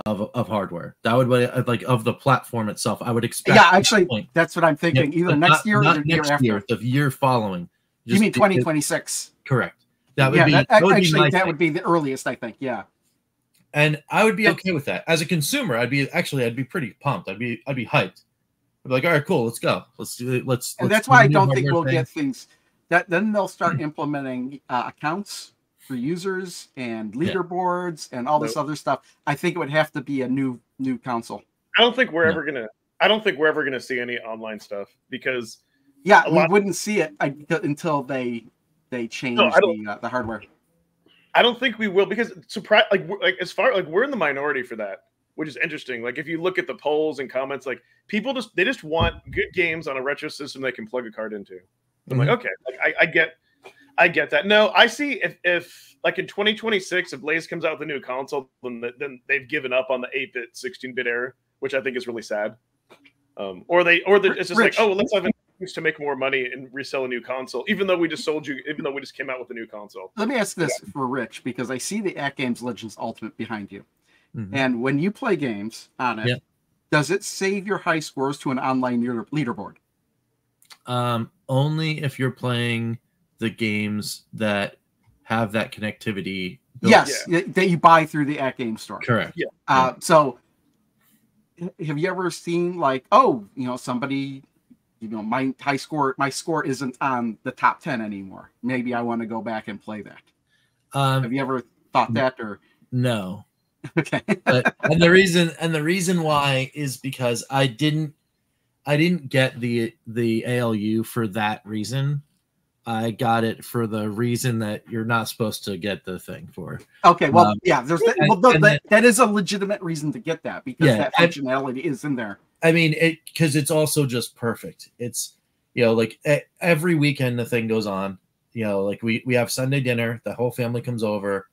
of hardware. That would be like of the platform itself. I would expect. Yeah, actually, that's what I'm thinking. Either next year or the year after. The year following. You mean 2026? Correct. That would be that would be the earliest, I think. Yeah. And I would be okay with that. As a consumer, I'd be pretty pumped. I'd be hyped. I'd be like, all right, cool, let's go. Let's do it. And that's why I don't think we'll get things that then they'll start implementing accounts for users and leaderboards and all this other stuff. I think it would have to be a new console. I don't think we're ever gonna see any online stuff because we wouldn't see it until they change the hardware. I don't think we will because as far like we're in the minority for that, which is interesting. Like if you look at the polls and comments, like people just want good games on a retro system they can plug a card into. I'm like, okay, like, I get that. No, I see if like in 2026, if Blaze comes out with a new console, then they've given up on the 8-bit, 16-bit era, which I think is really sad. It's just like, oh, well, let's have an excuse to make more money and resell a new console, even though we just came out with a new console. Let me ask this for Rich, because I see the At Games Legends Ultimate behind you. And when you play games on it, does it save your high scores to an online leaderboard? Only if you're playing the games that have that connectivity. Yes, that you buy through the At Games store. Correct. So have you ever seen like, somebody, my score isn't on the top 10 anymore. Maybe I want to go back and play that. Have you ever thought that or no? Okay. and the reason why is because I didn't get the ALU for that reason. I got it for the reason that you're not supposed to get the thing for. Okay, well, there's that is a legitimate reason to get that because that functionality is in there. I mean, because it's also just perfect. It's like every weekend the thing goes on. Like we have Sunday dinner, the whole family comes over,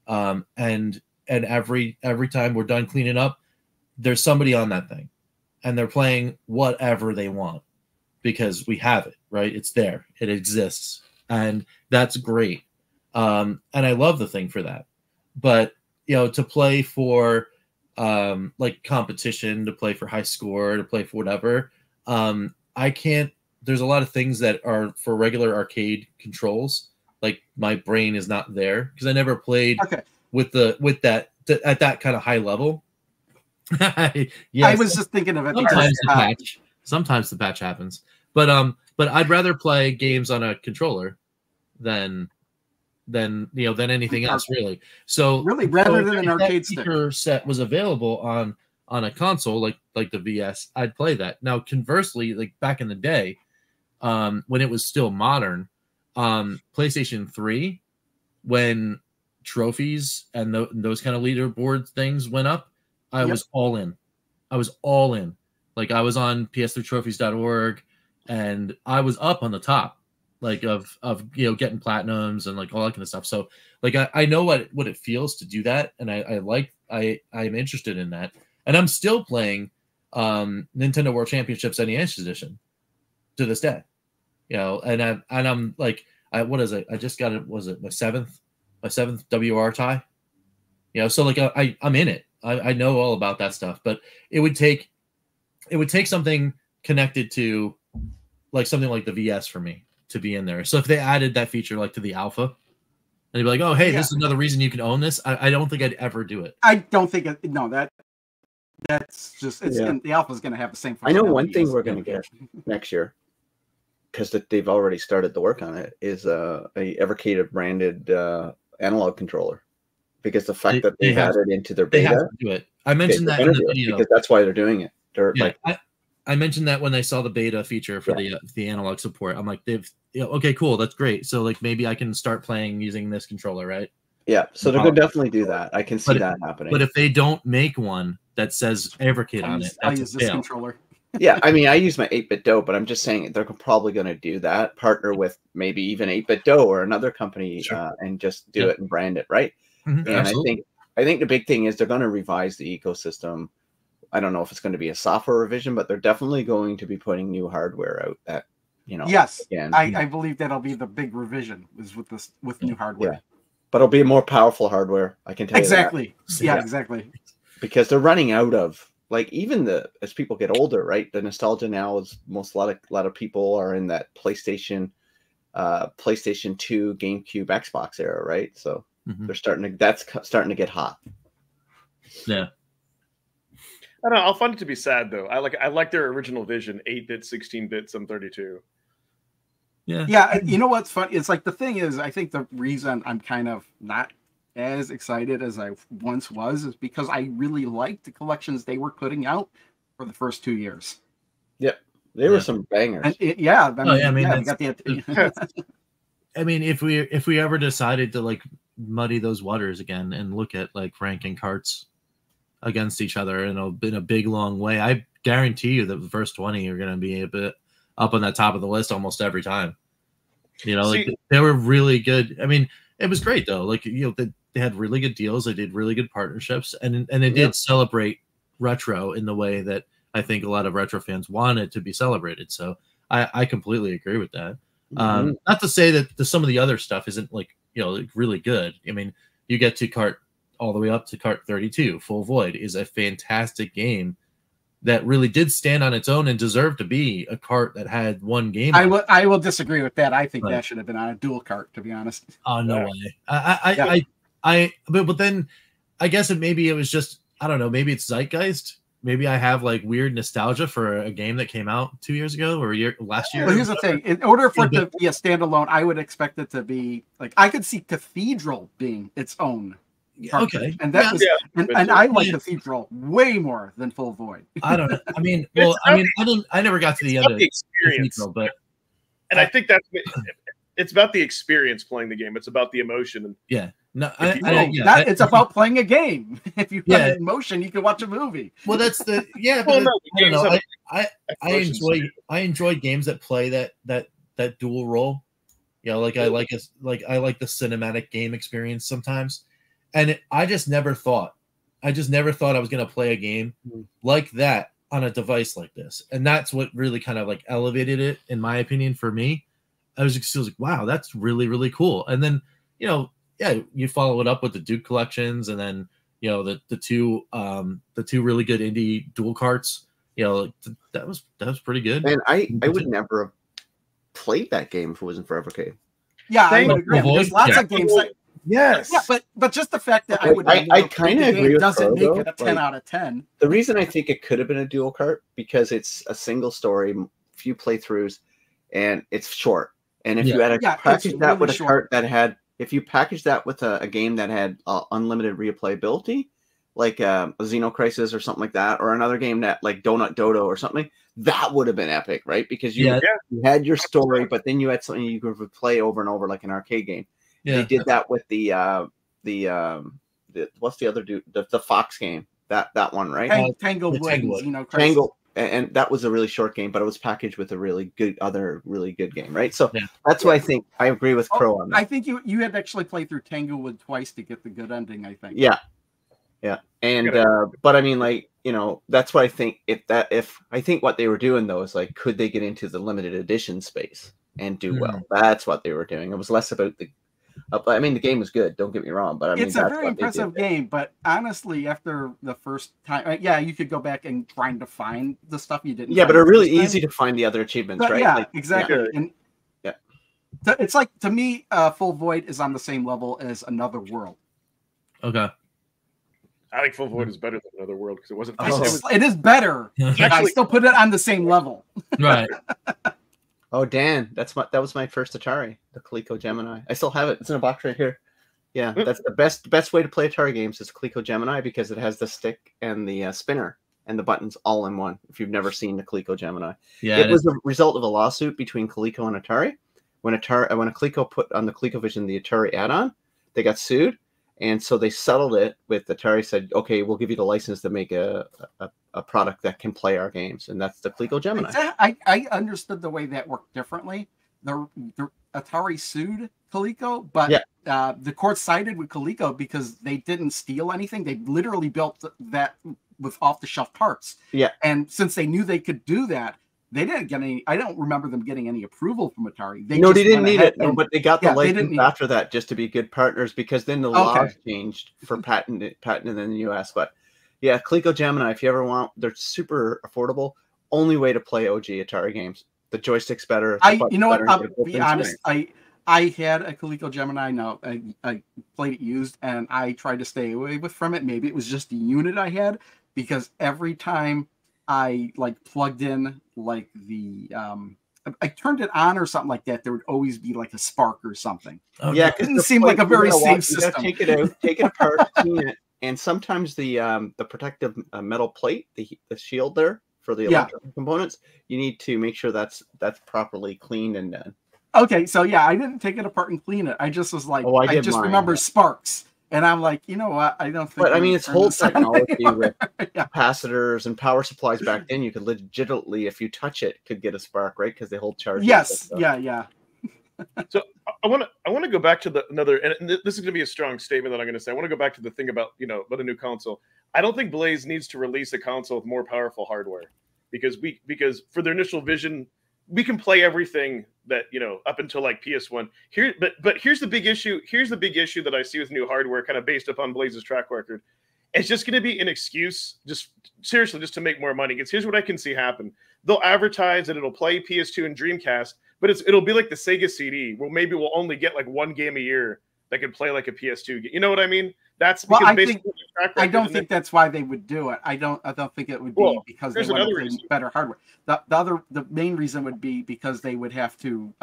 and every time we're done cleaning up, there's somebody on that thing, and they're playing whatever they want. Because we have it, right? It's there. It exists. And that's great. And I love the thing for that. But, to play for like competition, to play for high score, to play for whatever, I can't. There's a lot of things that are for regular arcade controls. Like my brain is not there because I never played with that at that kind of high level. I was just thinking of it sometimes the patch happens. But I'd rather play games on a controller than anything else really. So really rather than an arcade set was available on a console like the VS, I'd play that. Now conversely, like back in the day, when it was still modern, PlayStation 3, when trophies and those kind of leaderboard things went up, I was all in. Like I was on ps3trophies.org and I was up on the top, like of getting platinums and like all that kind of stuff. So like I know what it feels to do that, and I'm interested in that, and I'm still playing Nintendo World Championships NES edition to this day, and I'm like what is it? I just got it. Was it my a 7th WR tie. You know, so like I'm in it. I know all about that stuff, but it would take something connected to like something like the VS for me to be in there. So if they added that feature like to the alpha, and they'd be like, oh, hey, this is another reason you can own this. I don't think I'd ever do it. I don't think that's just and the alpha is going to have the same. I know one thing we're going to get next year, because they've already started the work on it, is a Evercade branded analog controller. Because the fact that they've added into their beta, they have to do it. I mentioned that in the video because that's why they're doing it. I mentioned that when I saw the beta feature for the analog support. I'm like, okay, cool, that's great. So like maybe I can start playing using this controller, right? Yeah, so they're going to definitely do that. I can see that happening. But if they don't make one that says Evercade on it, I'll use this controller. Yeah, I mean, I use my 8BitDo, but I'm just saying they're probably going to do that. Partner with maybe even 8BitDo or another company, and just do it and brand it, right? Mm-hmm, and I think the big thing is they're going to revise the ecosystem. I don't know if it's going to be a software revision, but they're definitely going to be putting new hardware out that, you know. Yes, I believe that'll be the big revision is with new hardware. Yeah, but it'll be more powerful hardware. I can tell you exactly. Yeah, exactly. Because they're running out of like even as people get older, right? The nostalgia now is a lot of people are in that PlayStation 2, GameCube, Xbox era, right? So. They're starting to get hot. Yeah. I don't know. I'll find it to be sad though. I like their original vision, 8-bit, 16-bit, some 32. Yeah. Yeah. You know what's funny? It's like the thing is, I think the reason I'm kind of not as excited as I once was is because I really liked the collections they were putting out for the first 2 years. Yep. They were some bangers. And we got the I mean, if we ever decided to like muddy those waters again and look at like ranking carts against each other in a big long way, I guarantee you that the first 20 are going to be a bit up on the top of the list almost every time. You know, like they were really good. I mean, it was great though. Like, you know, they had really good deals. They did really good partnerships, and they did celebrate retro in the way that I think a lot of retro fans wanted to be celebrated. So I completely agree with that. Not to say that some of the other stuff isn't like, you know, like really good. I mean, you get to cart all the way up to cart 32. Full Void is a fantastic game that really did stand on its own and deserved to be a cart that had one game. I will disagree with that. I think that should have been on a dual cart, to be honest. Oh, no way. But then I guess maybe it was just, I don't know, maybe it's zeitgeist. Maybe I have like weird nostalgia for a game that came out 2 years ago or last year. Well, here's the thing. In order for it to be a standalone, I would expect it to be like, I could see Cathedral being its own. Okay. And that was, and I like Cathedral way more than Full Void. I don't know. I mean, I never got to the end of the experience, Cathedral, but I think it's about the experience playing the game. It's about the emotion. Yeah. No, it's about playing a game. If you put it in motion, you can watch a movie. Well, that's the I enjoy games that play that dual role. You know, like I like the cinematic game experience sometimes. And I just never thought I was going to play a game like that on a device like this. And that's what really kind of like elevated it, in my opinion, for me. I was just like, wow, that's really, really cool. And then, you know, you follow it up with the Duke collections, and then, you know, the two really good indie dual carts. You know, that was pretty good. And I would never have played that game if it wasn't for Evercade. Yeah, I would agree. There's lots of games like yes. Yeah, but just the fact that I kind of agree with doesn't Pro, make it a 10 out of 10. The reason I think it could have been a dual cart because it's a single story, few playthroughs, and it's short. And if you had package that with a cart that had, if you package that with a game that had unlimited replayability, like a Xenocrisis or something like that, or another game that like Donut Dodo or something, that would have been epic, right? Because you had your story, but then you had something you could play over and over like an arcade game. Yeah. They did that with the what's the other dude? The Fox game. That one, right? Tanglewood. Tangle, and that was a really short game, but it was packaged with a really good game, right? So that's why I think I agree with Crow on that. I think you had actually played through Tanglewood twice to get the good ending, I think. Yeah. And but I mean, like, you know, that's why I think if I think what they were doing though is like, could they get into the limited edition space and do well? That's what they were doing. It was less about I mean, the game was good. Don't get me wrong, but I mean, it's a very impressive game. But honestly, after the first time, yeah, you could go back and trying to find the stuff you didn't. Yeah, but it's really easy to find the other achievements, but, right? Yeah, like, exactly. Yeah. And yeah, it's like, to me, Full Void is on the same level as Another World. Okay. I think Full Void is better than Another World because it wasn't. It is better. But I still put it on the same level. Right. Oh, Dan, that was my first Atari, the Coleco Gemini. I still have it. It's in a box right here. Yeah, that's the best way to play Atari games is Coleco Gemini because it has the stick and the spinner and the buttons all in one. If you've never seen the Coleco Gemini, yeah, it was a result of a lawsuit between Coleco and Atari. When a Coleco put on the ColecoVision the Atari add-on, they got sued, and so they settled it with Atari. Said, "Okay, we'll give you the license to make a product that can play our games," and that's the Coleco Gemini. I understood the way that worked differently. The Atari sued Coleco, but the court sided with Coleco because they didn't steal anything. They literally built that with off-the-shelf parts. Yeah, and since they knew they could do that, they didn't get any. I don't remember them getting any approval from Atari. They didn't need it. No, but they got the license after that just to be good partners because then the laws changed for patent in the U.S. But yeah, Coleco Gemini, if you ever want, they're super affordable. Only way to play OG Atari games. The joystick's better. You know what? I'll be honest. I had a Coleco Gemini. No, I played it used, and I tried to stay away from it. Maybe it was just the unit I had because every time I plugged in the I turned it on or something like that, there would always be like a spark or something. Yeah, it didn't seem like a very safe system. Take it out, take it apart, clean it, and sometimes the protective metal plate, the shield there for the electrical components, you need to make sure that's properly cleaned and done. Okay, so yeah, I didn't take it apart and clean it. I just was like, I just remember sparks. And I'm like, you know what? I don't think. But I mean, it's whole technology with capacitors and power supplies back then. You could legitimately, if you touch it, could get a spark, right? Because they hold charges. Yes, yeah. So I want to go back to another, and this is going to be a strong statement that I'm going to say. I want to go back to the thing about about a new console. I don't think Blaze needs to release a console with more powerful hardware because for their initial vision, we can play everything that up until like PS1 here, but here's the big issue. Here's the big issue that I see with new hardware, kind of based upon Blaze's track record. It's just going to be an excuse, just seriously, just to make more money. Because here's what I can see happen: they'll advertise that it'll play PS2 and Dreamcast, but it'll be like the Sega CD, where maybe we'll only get like one game a year that can play like a PS2 game. You know what I mean? That's because I don't think that's why they would do it. I don't think it would be because they want better hardware. The main reason would be because they would have to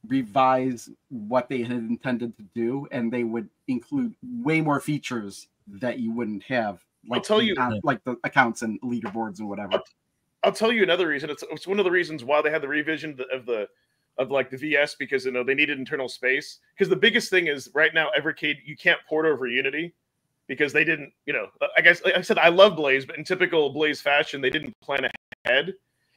revise what they had intended to do, and they would include way more features that you wouldn't have. I'll tell you, like the accounts and leaderboards and whatever. I'll tell you another reason. It's one of the reasons why they had the revision of the VS, because they needed internal space. Because the biggest thing is right now, Evercade, you can't port over Unity because they didn't. I guess like I said, I love Blaze, but in typical Blaze fashion, they didn't plan ahead.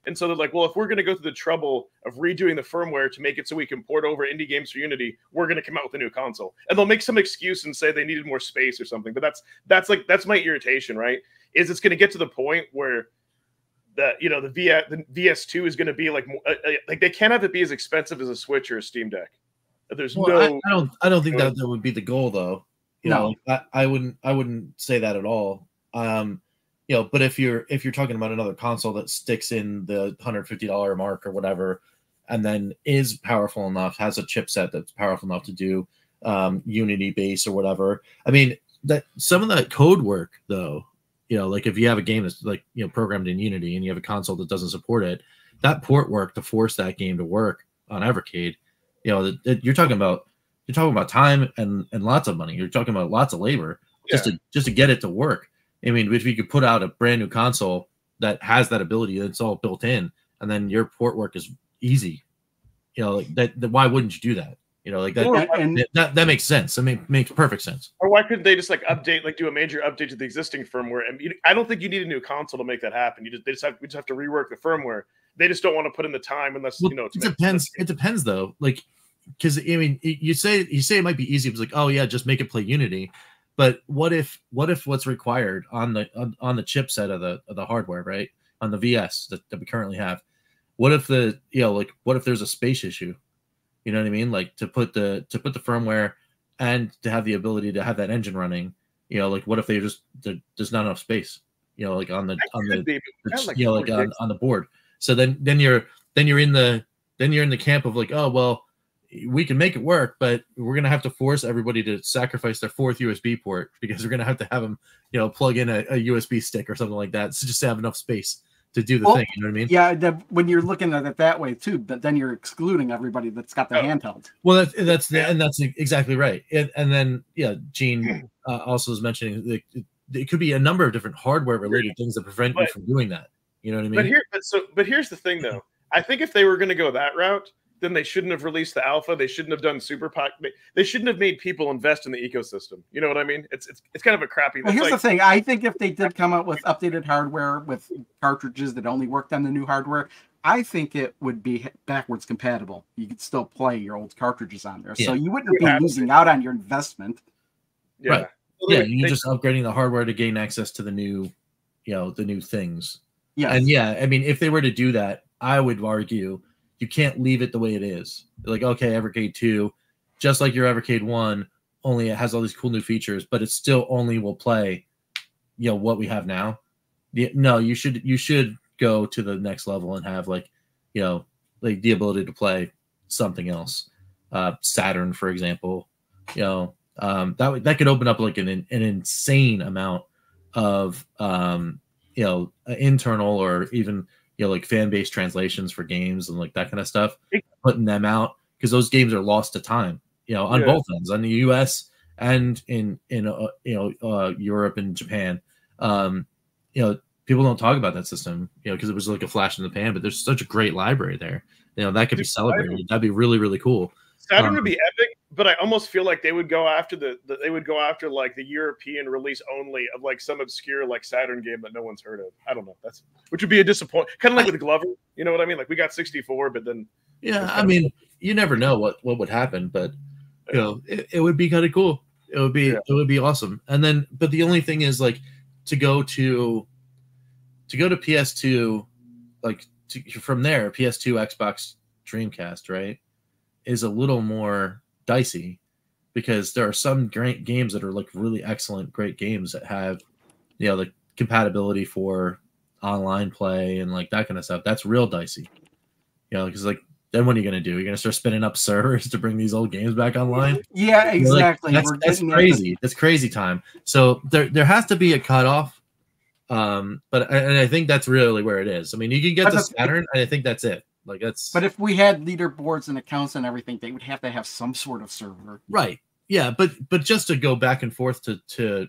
And so they're like, well, if we're going to go through the trouble of redoing the firmware to make it so we can port over indie games for Unity, we're going to come out with a new console. And they'll make some excuse and say they needed more space or something. But that's my irritation, right? Is it's going to get to the point where the VS2 is going to be like they can't have it be as expensive as a Switch or a Steam Deck. There's I don't think that would be the goal, though. I wouldn't say that at all. But if you're talking about another console that sticks in the $150 mark or whatever, and then is powerful enough, has a chipset that's powerful enough to do Unity base or whatever. I mean, that some of that code work, though, like if you have a game that's like programmed in Unity and you have a console that doesn't support it, that port work to force that game to work on Evercade, you're talking about time and lots of money. You're talking about lots of labor just to get it to work. I mean, if you could put out a brand new console that has that ability, that's all built in, and then your port work is easy, like that. Why wouldn't you do that? That makes sense. I mean, makes perfect sense. Or why couldn't they just do a major update to the existing firmware? And I don't think you need a new console to make that happen. We just have to rework the firmware. They just don't want to put in the time unless it depends. It depends though, because I mean, you say it might be easy. It's like, oh yeah, just make it play Unity. But what if what's required on the chipset of the hardware, right, on the VS that we currently have? What if what if there's a space issue? You know what I mean? Like to put the firmware and to have the ability to have that engine running. You know, like what if there's not enough space? You know, like on the you know, like on the board. So then you're in the camp of like, oh well, we can make it work, but we're gonna have to force everybody to sacrifice their 4th USB port because we're gonna have to have them, you know, plug in a USB stick or something like that, so just to have enough space to do the thing. You know what I mean? Yeah, when you're looking at it that way too, but then you're excluding everybody that's got the handheld. Well, that's exactly right. And then Gene also is mentioning it could be a number of different hardware related things that prevent you from doing that. You know what I mean? But here's the thing, though. I think if they were going to go that route, then they shouldn't have released the alpha. They shouldn't have done Super Pack. They shouldn't have made people invest in the ecosystem. You know what I mean? It's kind of a crappy. Well, here's the thing. I think if they did come out with updated hardware with cartridges that only worked on the new hardware, I think it would be backwards compatible. You could still play your old cartridges on there, so you wouldn't be losing out on your investment. Yeah. Right. Yeah, you're just upgrading the hardware to gain access to the new, the new things. Yeah. And I mean, if they were to do that, I would argue you can't leave it the way it is. Like, okay, Evercade 2, just like your Evercade 1, only it has all these cool new features, but it still only will play, what we have now. No, you should go to the next level and have like the ability to play something else. Saturn, for example, that could open up like an insane amount of internal or even like fan-based translations for games and like that kind of stuff, putting them out, because those games are lost to time, on both ends, on the US and in Europe and Japan. People don't talk about that system, because it was like a flash in the pan, but there's such a great library there. That could be celebrated. That'd be really, really cool. Saturn would be epic, but I almost feel like they would go after like the European release only of like some obscure like Saturn game that no one's heard of. I don't know. Which would be a disappointment. Kind of like with Glover, you know what I mean? Like we got 64, but then I mean, you never know what would happen, but it would be kind of cool. It would be awesome. And then, but the only thing is like to go to PS2, like from there, PS2, Xbox, Dreamcast, right, is a little more dicey, because there are some great games that are like really excellent, great games that have, the compatibility for online play and like that kind of stuff. That's real dicey, because like then what are you going to do? You're going to start spinning up servers to bring these old games back online? Yeah, exactly. Like, that's crazy. That's crazy time. So there has to be a cutoff. But I think that's really where it is. I mean, you can get to Saturn, and I think that's it. Like that's. But if we had leaderboards and accounts and everything, they would have to have some sort of server. Right. Yeah, but just to go back and forth to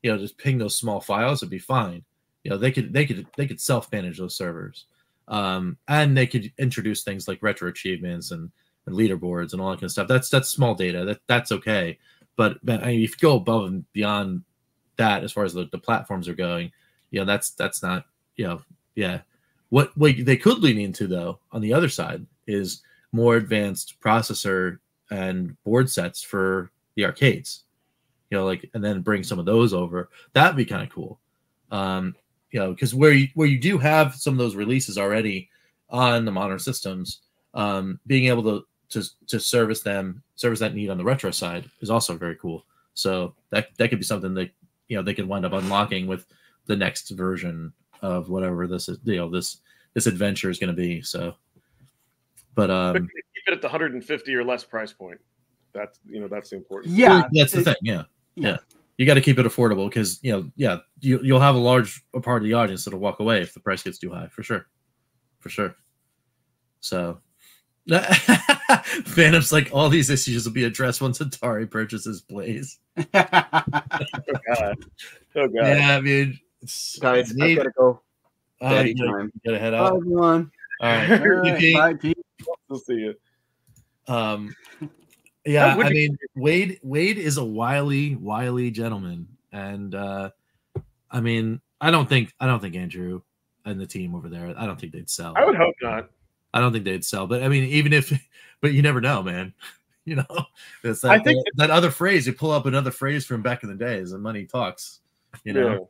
just ping those small files would be fine. They could self-manage those servers. And they could introduce things like retro achievements and leaderboards and all that kind of stuff. That's small data. That's okay. But I mean, if you go above and beyond that, as far as the platforms are going, that's not, What they could lean into, though, on the other side, is more advanced processor and board sets for the arcades, and then bring some of those over. That'd be kind of cool, because where you do have some of those releases already on the modern systems, being able to service that need on the retro side is also very cool. So that could be something that they could wind up unlocking with the next version of whatever this is, this adventure is going to be. So, but keep it at the 150 or less price point. That's the important. Yeah, that's the thing. Yeah. You got to keep it affordable, because you'll have a large part of the audience that'll walk away if the price gets too high, for sure. So, Phantom's like, all these issues will be addressed once Atari purchases Blaze. Oh god. Yeah, I mean, guys, I gotta go. You gotta head out. Bye, everyone. All right. Bye, Pete. We'll see you. Yeah, I mean, Wade is a wily gentleman, and I mean, I don't think Andrew and the team over there, I don't think they'd sell. I would hope not. I don't think they'd sell, but I mean, but you never know, man. It's that, I think that other phrase, you pull up another phrase from back in the days, and money talks. You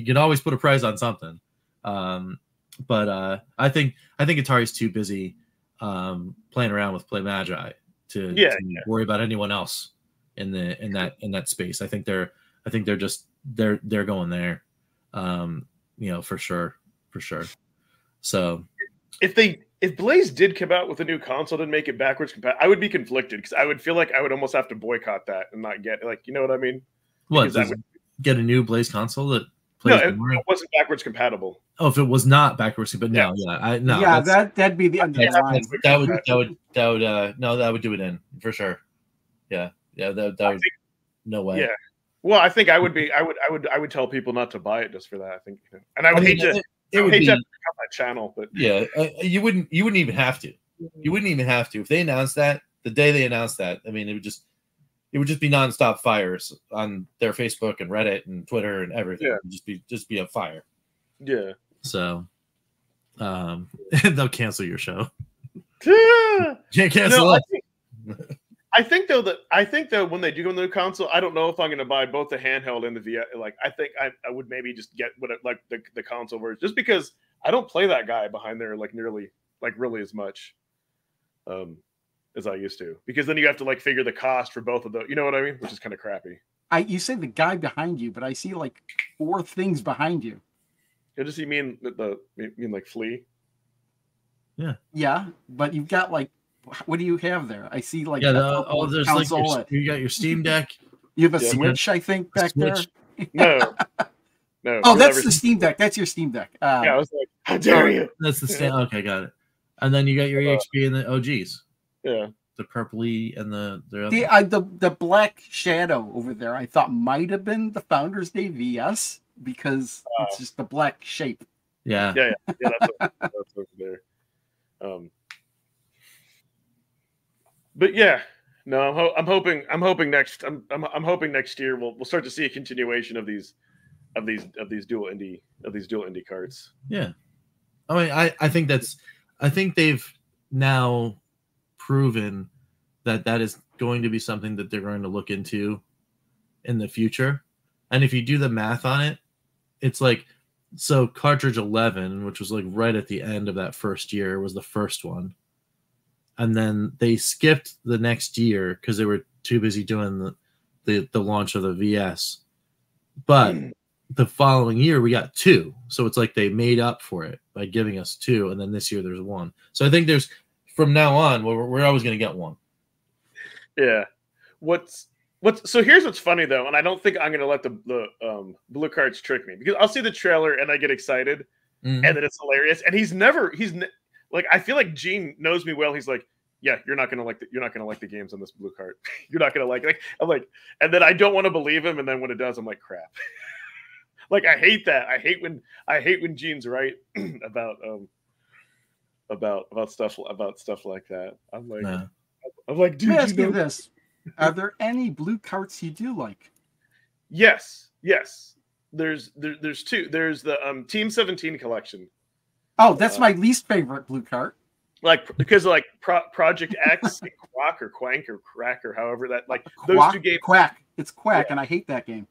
can always put a price on something. But I think Atari's too busy playing around with Play Magi to worry about anyone else in that space. I think they're going there, for sure. So if Blaze did come out with a new console and make it backwards compatible, I would be conflicted because I would feel like I would almost have to boycott that and not get you know what I mean? What, get a new Blaze console that plays it wasn't backwards compatible. Oh, if it was not backwards, but no, that'd be the end of the line. That would do it in for sure. Yeah, that would, no way. Yeah. Well, I think I would tell people not to buy it just for that. I think, and I would hate to cut my channel, but yeah, you wouldn't even have to. You wouldn't even have to if they announced that the day they announced that. I mean, it would just be nonstop fires on their Facebook and Reddit and Twitter and everything. Yeah. It would just be a fire. Yeah. So, they'll cancel your show. Can't cancel it. I think though when they do go on the new console, I don't know if I'm going to buy both the handheld and the VR. Like, I think I would maybe just get the console version, just because I don't play that guy behind there really as much as I used to. Because then you have to figure the cost for both of those. You know what I mean? Which is kind of crappy. You say the guy behind you, but I see 4 things behind you. Does he mean like Flea? Yeah. Yeah, but you've got what do you have there? I see there's console. You got your Steam Deck. You have a Switch, I think, back there. No. Oh, that's the Steam Deck. That's your Steam Deck. I was like, how dare you? That's the Steam. Okay, got it. And then you got your EXP and the OGs. Yeah. The purpley and the Black Shadow over there, I thought might have been the Founders Day VS because it's just the black shape. Yeah. Yeah. That's over there. But yeah, no, I'm hoping next year we'll start to see a continuation of these dual indie carts. Yeah, I mean, I think they've now proven that is going to be something that they're going to look into in the future. And if you do the math on it, it's so cartridge 11, which was right at the end of that first year, was the first one. And then they skipped the next year because they were too busy doing the launch of the VS. But the following year, we got 2. So it's they made up for it by giving us 2. And then this year, there's 1. So I think from now on, we're always going to get 1. Yeah. So here's what's funny, though. And I don't think I'm going to let the blue cards trick me, because I'll see the trailer and I get excited and then it's hilarious. And I feel like Gene knows me well. He's like, yeah, you're not gonna like the games on this blue cart. You're not gonna like. I'm like, and then I don't want to believe him, and then when it does, I'm like, crap. I hate that. I hate when Gene's right about stuff like that. I'm like, dude. Let me ask you this: are there any blue carts you do like? Yes. There's 2. There's the Team 17 collection. Oh, that's my least favorite blue cart. Because Project X, and Quack or Quank or Crack or however that those 2 games. Quack. It's Quack, and I hate that game.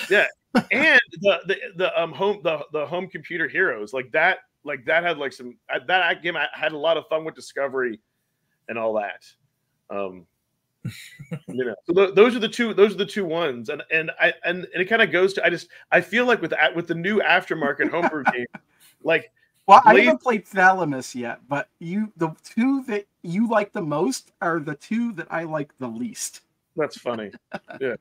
Yeah, and the home computer heroes that had that game. I had a lot of fun with Discovery and all that. So those are the two ones, and it kind of goes to I feel like with the new aftermarket homebrew game, Well, I haven't played Thalamus yet, but the 2 that you like the most are the 2 that I like the least. That's funny. Yeah.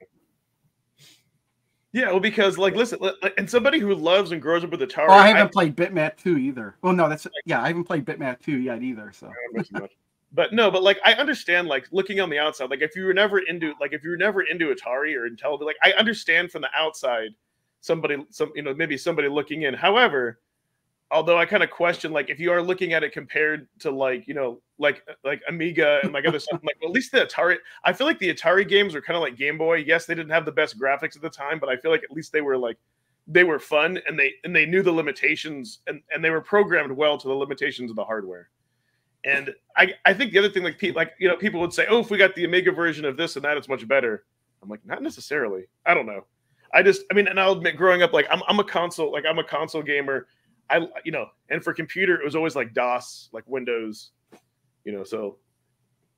Yeah, well, because listen, and somebody who loves and grows up with Atari. Oh, I haven't played Bitmap 2 either. Well, no, I haven't played Bitmap 2 yet either. So. But I understand looking on the outside. If you were never into Atari or Intellivision, I understand from the outside maybe somebody looking in. However, although I kind of question, if you are looking at it compared to Amiga and other stuff, well, at least the Atari, I feel like the Atari games were kind of like Game Boy. Yes, they didn't have the best graphics at the time, but I feel like at least they were fun and they knew the limitations and they were programmed well to the limitations of the hardware. And I think the other thing, people would say, oh, if we got the Amiga version of this and that, it's much better. I'm like, not necessarily. I don't know. And I'll admit, growing up, I'm a console gamer. And for computer, it was always DOS, Windows, So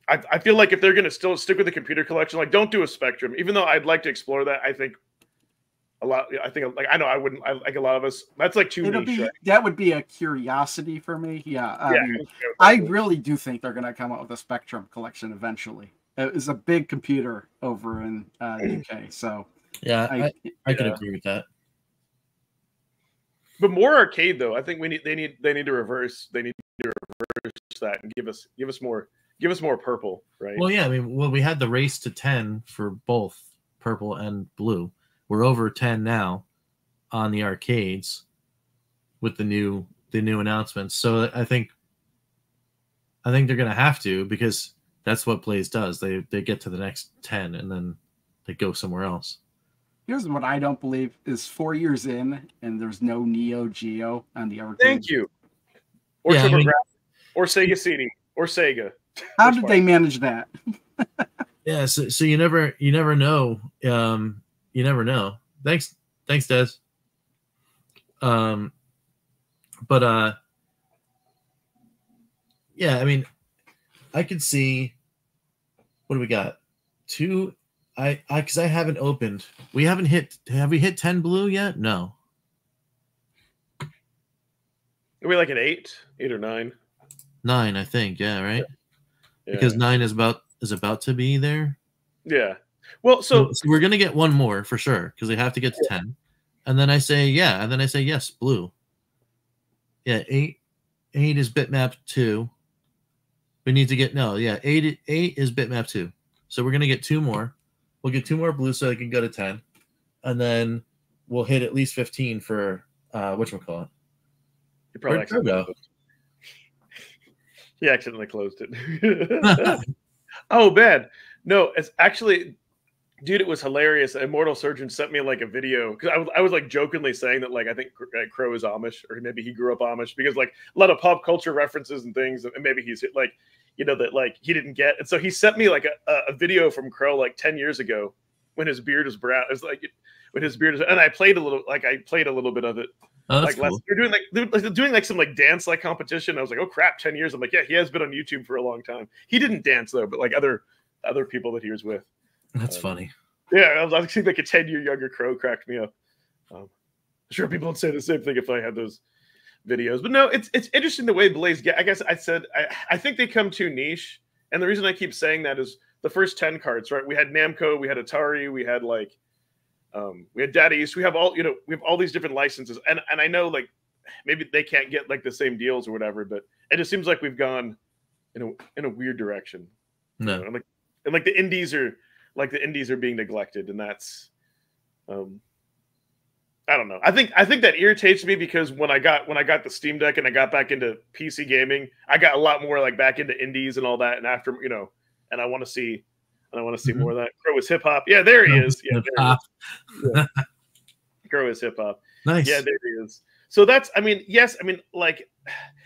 I feel like if they're going to still stick with the computer collection, like don't do a Spectrum, even though I'd like to explore that. I think I know I wouldn't. Like a lot of us, that's like too niche. Right? That would be a curiosity for me. Yeah, Yeah, I really do think they're going to come out with a Spectrum collection eventually. It's a big computer over in the UK, so yeah, I could agree with that. But more arcade though, I think they need to reverse that and give us more purple, right? Well, yeah, I mean, we had the race to 10 for both purple and blue. We're over 10 now on the arcades with the new announcements. So I think they're going to have to, because that's what Blaze does. They get to the next 10 and then they go somewhere else. Here's what I don't believe is 4 years in and there's no Neo Geo on the arcade. Thank you. Or or Sega CD or Sega. How did they manage that? Yeah, so you never know. You never know. Thanks, Des. Yeah, I mean, I could see. What do we got? Because I haven't opened. We haven't hit. Have we hit 10 blue yet? No. Are we like at 8 or 9? 9, I think. Yeah, right. Yeah. Because 9 is about to be there. Yeah. Well, so we're gonna get one more for sure because they have to get to 10, and then I say yes, blue. Yeah, 8 is bitmap 2. We need to get 8 is bitmap 2. So we're gonna get 2 more. We'll get 2 more blue so I can go to 10, and then we'll hit at least 15 for whatchamacallit. You probably accidentally closed it. Oh, bad. No, it's actually, dude, it was hilarious. Immortal Surgeon sent me like a video because I was like jokingly saying that like I think Crow is Amish, or maybe he grew up Amish, because like a lot of pop culture references and things, and maybe he's like, that like he didn't get. And so he sent me like a video from Crow like 10 years ago when his beard was brown. It's like when his beard is, and I played a little bit of it. Oh, like cool. they're doing like some like dance like competition. I was like, oh crap, 10 years. I'm like, yeah, he has been on YouTube for a long time. He didn't dance though, but like other people that he was with. That's funny. Yeah, I was actually like a 10-year younger Crow cracked me up. I'm sure people would say the same thing if I had those videos. But no, it's interesting the way Blaze get. I guess I think they come too niche, and the reason I keep saying that is the first 10 cards, right? We had Namco, we had Atari, we had like we had Data East. We have all these different licenses, and I know like maybe they can't get like the same deals or whatever, but it just seems like we've gone in a weird direction. No, and like the indies are being neglected, and that's I don't know. I think that irritates me because when I got the Steam Deck and I got back into PC gaming, I got a lot more like back into indies and all that, and after and I want to see more of that. Crow is hip hop. Yeah, there he is. Yeah, there he is. Yeah. Crow is hip hop. Nice. Yeah, there he is. So that's, like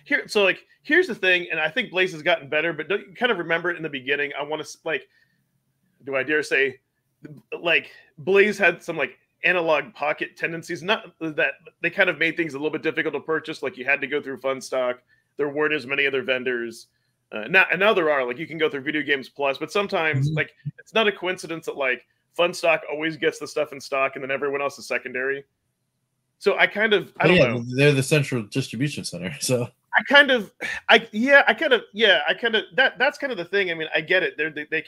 here. So like, here's the thing, and I think Blaze has gotten better, but don't you kind of remember it in the beginning? I want to like, do I dare say, like Blaze had some like analog pocket tendencies. Not that they kind of made things a little bit difficult to purchase. Like you had to go through Funstock. There weren't as many other vendors. Now there are, like you can go through Video Games Plus, but sometimes like it's not a coincidence that like Funstock always gets the stuff in stock and then everyone else is secondary. So I don't know. They're the central distribution center. So that's kind of the thing. I mean, I get it. They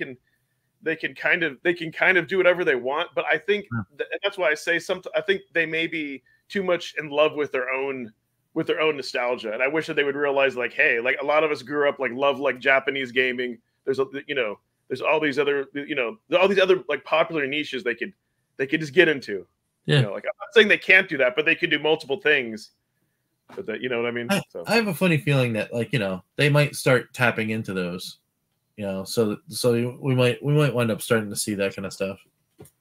can kind of do whatever they want, but I think that's why I say I think they may be too much in love with their own nostalgia, and I wish that they would realize like, hey, like a lot of us grew up love Japanese gaming. There's all these other like popular niches they could just get into. Yeah. Like I'm not saying they can't do that, but they could do multiple things. But that, you know what I mean? I have a funny feeling that they might start tapping into those. So we might wind up starting to see that kind of stuff.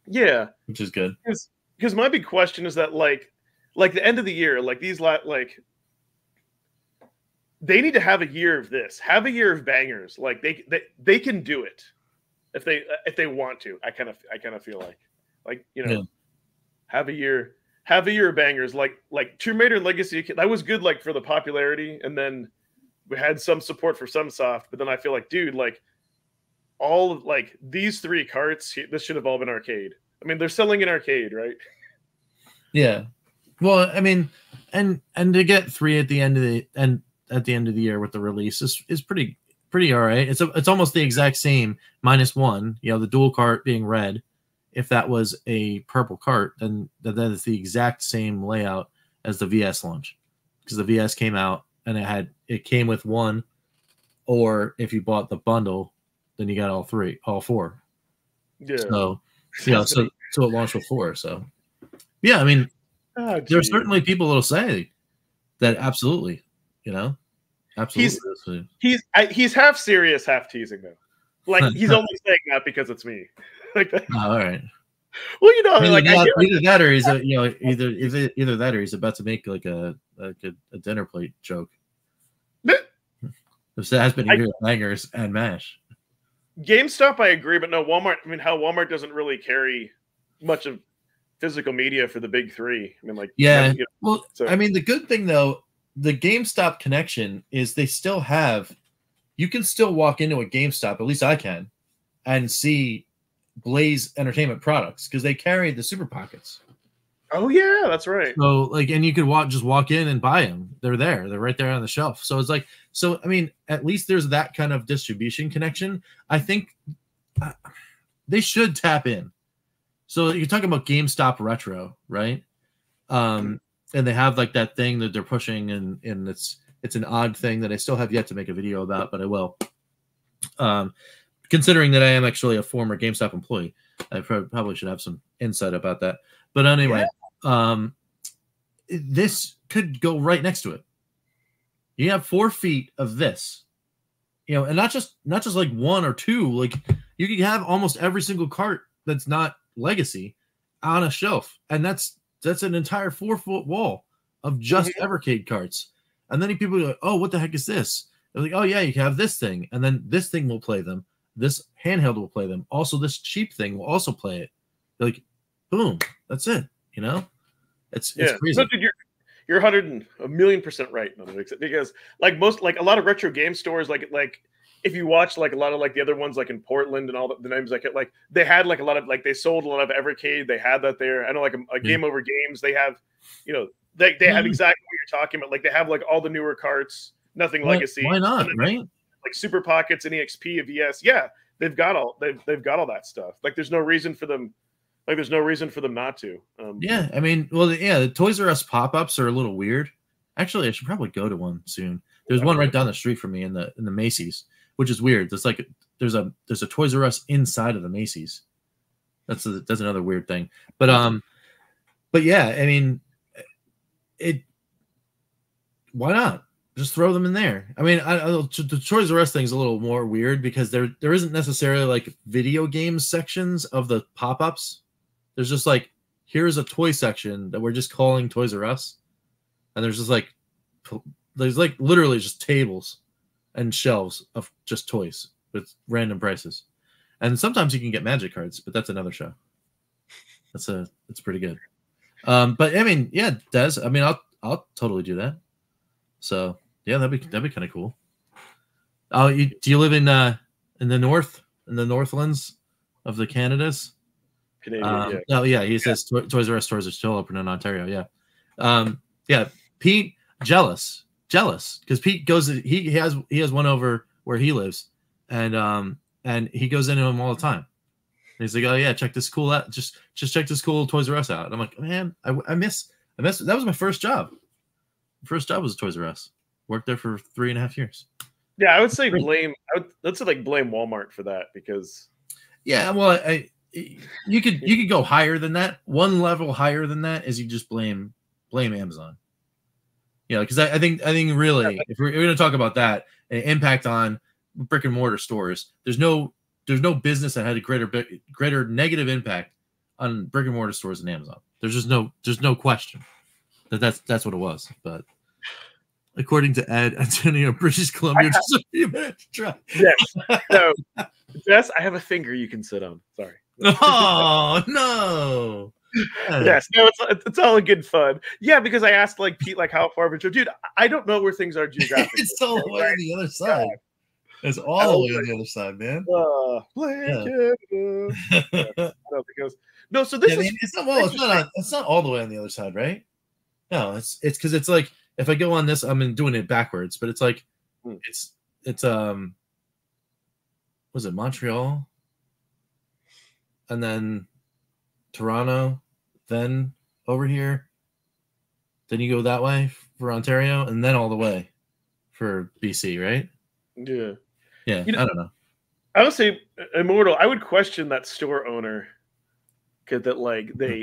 Yeah, which is good. Because my big question is that like the end of the year, like these they need to have a year of this, have a year of bangers. Like they can do it if they want to. I kind of feel like have a year of bangers. Like Tomb Raider and Legacy, that was good like for the popularity, and then we had some support for some soft, but then I feel like, dude, like all of like these 3 carts, this should have all been arcade. I mean, they're selling in arcade, right? Yeah. Well, I mean, and to get 3 at the end of the year with the release is pretty all right. It's almost the exact same -1. You know, the dual cart being red. If that was a purple cart, then that is the exact same layout as the VS launch, because the VS came out and it came with 1, or if you bought the bundle, then you got all 4. Yeah. So so it launched with 4. So yeah, I mean, there are certainly people that'll say that absolutely, you know, absolutely. He's half serious, half teasing though. Like he's only saying that because it's me. Like that. Oh, all right. Well, you know, like either that or he's either that or he's about to make like a dinner plate joke. If that has been either bangers and mash. GameStop, I agree, but no, Walmart. I mean, how Walmart doesn't really carry much of physical media for the big 3. I mean, like, yeah. Well, so. I mean, the good thing though, the GameStop connection is they still have. You can still walk into a GameStop, at least I can, and see Blaze Entertainment products because they carry the Super Pockets. Oh yeah, that's right. So like, and you could just walk in and buy them. They're there. They're right there on the shelf. So it's like, so I mean, at least there's that kind of distribution connection. I think they should tap in. So you're talking about GameStop Retro, right? And they have like that thing that they're pushing, and it's an odd thing that I still have yet to make a video about, but I will. Considering that I am actually a former GameStop employee, I probably should have some insight about that. But anyway, this could go right next to it. You have 4 feet of this, you know, and not just like 1 or 2. Like you could have almost every single cart that's not Legacy on a shelf, and that's an entire 4-foot wall of just Evercade carts. And then people are like, "Oh, what the heck is this?" They're like, "Oh yeah, you can have this thing, and then this thing will play them. This handheld will play them. Also, this cheap thing will also play it." They're like, boom, that's it. You know, it's crazy. No, dude, you're 100% right, because like a lot of retro game stores, like if you watch like a lot of like the other ones like in Portland and all the names like they had like a lot of like they sold a lot of Evercade. They had that there. I know like a Game Over Games. They have, you know, they have exactly what you're talking about. Like they have like all the newer carts, nothing Legacy. Why not, right? Like Super Pockets and EXP of ES. Yeah, they've got all that stuff. Like there's no reason for them. Like there's no reason for them not to. Yeah, I mean, well, yeah, the Toys R Us pop-ups are a little weird. Actually, I should probably go to one soon. There's one right down the street from me in the Macy's, which is weird. It's like there's a Toys R Us inside of the Macy's. That's another weird thing. But yeah, I mean, why not? Just throw them in there. I mean, the Toys R Us thing is a little more weird because there isn't necessarily like video game sections of the pop-ups. There's just like, here's a toy section that we're just calling Toys R Us, and there's literally just tables and shelves of just toys with random prices. And sometimes you can get magic cards, but that's another show. It's pretty good. But I mean, yeah, Des, I mean, I'll totally do that. So yeah, that'd be kind of cool. Do you live in the Northlands of the Canadas? Canadian, yeah. Oh yeah, he says Toys R Us stores are still open in Ontario. Yeah, yeah. Pete jealous because Pete goes. He has one over where he lives, and he goes into them all the time. And he's like, oh yeah, check this cool out. Just check this cool Toys R Us out. And I'm like, man, I miss. That was my first job. First job was Toys R Us. Worked there for 3.5 years. Yeah, I would say blame Walmart for that because. Yeah, well, you could go higher than that. One level higher than that is you just blame Amazon. Yeah, because I think really, if we're going to talk about that impact on brick and mortar stores, there's no business that had a greater negative impact on brick and mortar stores than Amazon. There's no question that's what it was. But according to Ed, Antonio, British Columbia, yes. So, Jess, I have a finger you can sit on. Sorry. Oh no! Yes, no, it's all in good fun. Yeah, because I asked like Pete like how far, but dude, I don't know where things are geographically. It's all the way on the other side. It's all the way on the other side, man. I don't think it was. No, so this is it's not all the way on the other side, right? No, it's because it's like if I go on this, I'm doing it backwards, but it's like it's was it Montreal? And then Toronto, then over here. Then you go that way for Ontario, and then all the way for BC, right? Yeah. Yeah, I don't know. I would say Immortal. I would question that store owner because that like they,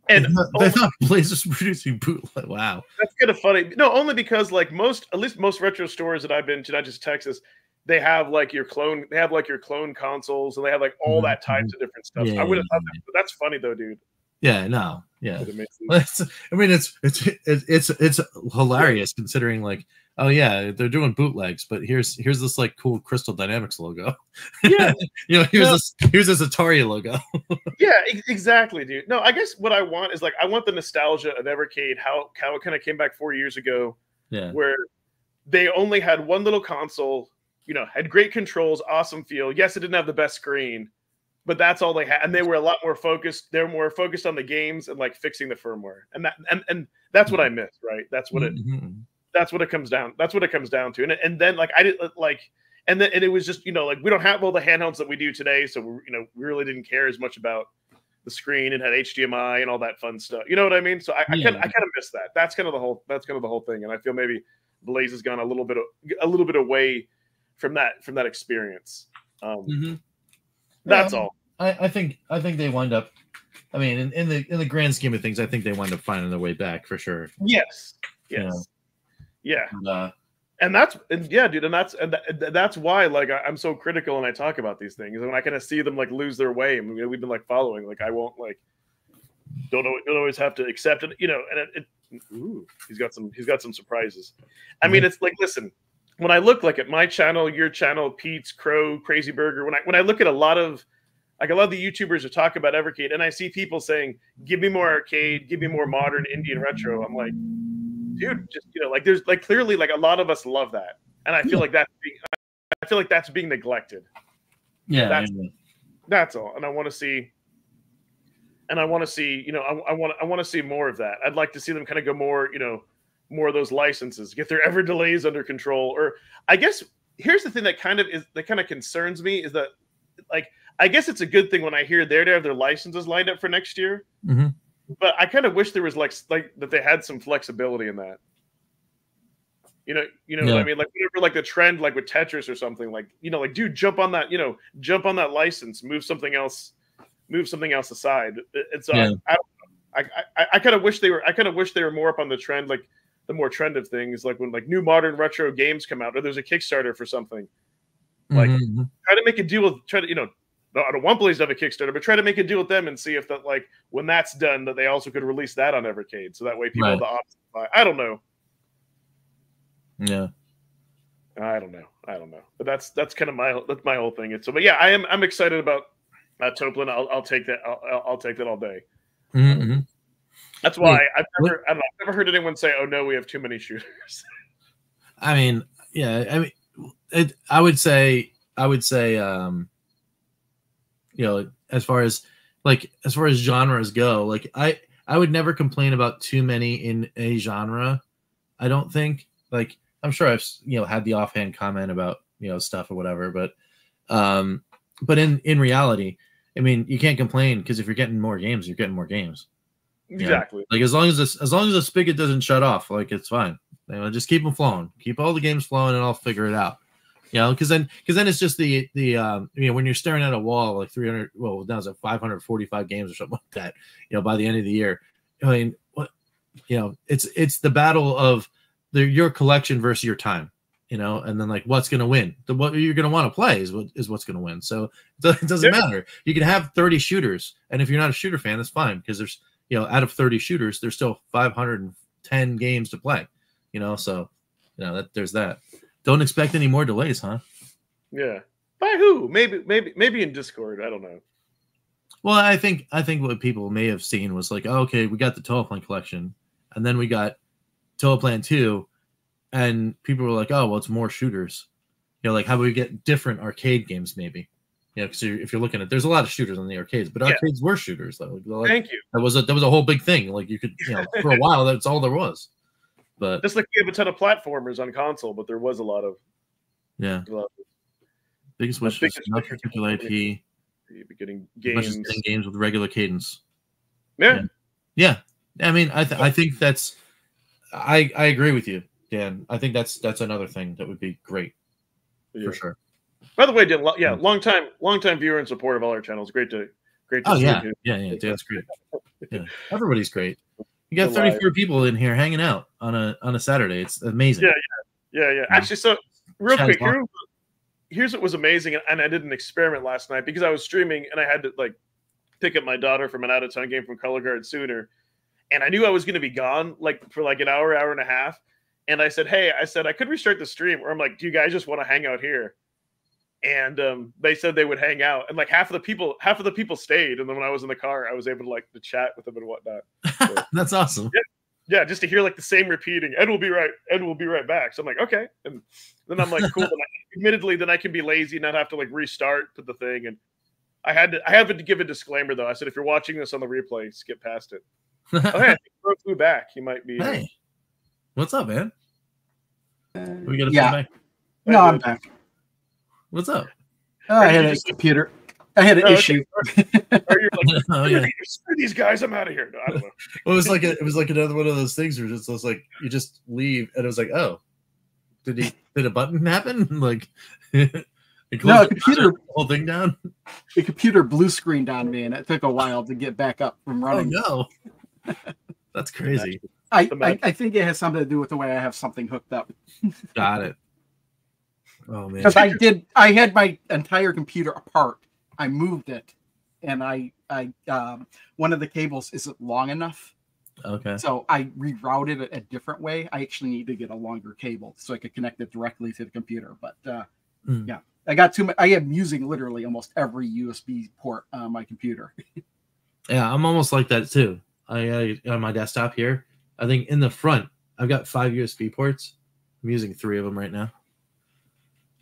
and they thought Blazers producing bootleg. Wow, that's kind of funny. No, only because like at least most retro stores that I've been to, not just Texas, they have like your clone. They have like your clone consoles, and they have like all that types of different stuff. I would have thought that, but that's funny though, dude. Yeah, no, yeah. I mean, it's hilarious considering like, oh yeah, they're doing bootlegs, but here's this like cool Crystal Dynamics logo. Yeah, here's this Atari logo. Yeah, exactly, dude. No, I guess what I want is like I want the nostalgia of Evercade, how it kind of came back 4 years ago. Yeah, where they only had one little console, had great controls, awesome feel. Yes, it didn't have the best screen, but that's all they had, and they were a lot more focused. They're more focused on the games and like fixing the firmware, and that's what I miss, right? That's what it comes down. That's what it comes down to. And then like I did like, and it was just like we don't have all the handhelds that we do today, so we really didn't care as much about the screen and had HDMI and all that fun stuff. You know what I mean? So I kind of miss that. That's kind of the whole thing, and I feel maybe Blaze has gone a little bit away from that experience. That's all. I think they wind up. I mean, in the grand scheme of things, I think they wind up finding their way back for sure. Yes. Yeah. And that's why like I'm so critical when I talk about these things, and when I kind of see them like lose their way, and we've been like following, like I won't like don't always have to accept it, and he's got some surprises. I mean, it's like, listen, when I look like at my channel, your channel, Pete's, Crow, Crazy Burger, when I look at a lot of the YouTubers who talk about Evercade, and I see people saying, "Give me more arcade, give me more modern Indian retro," I'm like, dude, just like there's like clearly like a lot of us love that, and I feel like that's being neglected. Yeah, that's all. And I want to see. I want to see more of that. I'd like to see them kind of go more, more of those licenses, get their ever delays under control. Or I guess here's the thing that kind of concerns me is that, like, I guess it's a good thing when I hear they have their licenses lined up for next year. Mm-hmm. But I kind of wish there was like that they had some flexibility in that. What I mean? Like whatever, like the trend, like with Tetris or something, like like dude, jump on that license, move something else aside. It's I don't know. I kind of wish they were more up on the trend, like the more trend of things, like when like new modern retro games come out, or there's a Kickstarter for something. Like try to make a deal with I don't want Blaze to have a Kickstarter, but try to make a deal with them and see if that, like, when that's done, that they also could release that on Evercade, so that way people have the option to buy. I don't know. Yeah. I don't know. But that's kind of my whole thing. But yeah, I'm excited about Toplin. I'll take that. I'll take that all day. Mm-hmm. That's why I've never heard anyone say, "Oh no, we have too many shooters." I mean, yeah. I mean, I would say. As far as genres go, like I would never complain about too many in a genre. I don't think, like, I'm sure I've had the offhand comment about stuff or whatever, but in reality, I mean, you can't complain, because if you're getting more games, you're getting more games. Exactly. Like as long as the spigot doesn't shut off, like it's fine. Just keep them flowing, keep all the games flowing, and I'll figure it out. Because then it's just the when you're staring at a wall like 300, well, now it's like 545 games or something like that. By the end of the year, I mean, what it's the battle of your collection versus your time. And then like what's going to win? What you're going to want to play is what's going to win. So it doesn't matter. You can have 30 shooters, and if you're not a shooter fan, that's fine, because there's out of 30 shooters, there's still 510 games to play. So there's that. Don't expect any more delays, huh? Yeah. By who? Maybe in Discord. I don't know. Well, I think what people may have seen was like, oh, okay, we got the Toaplan collection, and then we got Toaplan 2, and people were like, oh, well, it's more shooters. You know, like how about we get different arcade games maybe? You know, because if you're looking at, there's a lot of shooters on the arcades, but arcades were shooters though. Like, Thank you. That was a whole big thing. Like you could, you know, for a while that's all there was. But just like we have a ton of platformers on console, but there was a lot of biggest wish is not particular IP. You'd be getting games. Getting games with regular cadence. Yeah. I mean, I think that's. I agree with you, Dan. I think that's another thing that would be great for sure. By the way, Dan, long time viewer and support of all our channels. Great to oh see yeah, you. yeah, Dan's great. Yeah, everybody's great. You got 34 people in here hanging out on a Saturday. It's amazing. Yeah. Actually, so real quick, here's what was amazing, and I did an experiment last night because I was streaming and I had to like pick up my daughter from an out of town game from Color Guard Sooner, and I knew I was going to be gone like for like an hour and a half, and I said, hey, I could restart the stream, or I'm like, do you guys just want to hang out here? And they said they would hang out, and like half of the people stayed, and then when I was in the car, I was able to like to chat with them and whatnot. So, that's awesome. Yeah, just to hear like the same repeating. Ed will be right back. So I'm like, okay, and then I'm like, cool. Admittedly, then I can be lazy and not have to like restart the thing. And I had to give a disclaimer though. I said, if you're watching this on the replay, skip past it. Okay, I think Bro flew back. He might be. Hey, what's up, man? We got to back. No, I'm back. What's up? Oh, I had a computer. I had an issue. Okay. Or you're like, screw these guys, I'm out of here. No, I don't know. Well, it was like another one of those things where it was like you just leave, and it was like, oh, did a button happen? Like, no, the computer whole thing down. The computer blue screened on me, and it took a while to get back up from running. Oh no, that's crazy. I think it has something to do with the way I have something hooked up. Got it. Oh man, because I had my entire computer apart. I moved it, and I one of the cables isn't long enough. Okay. So I rerouted it a different way. I actually need to get a longer cable so I could connect it directly to the computer. But yeah, I got too much. I am using literally almost every USB port on my computer. Yeah, I'm almost like that too. I on my desktop here, I think in the front I've got 5 USB ports. I'm using 3 of them right now.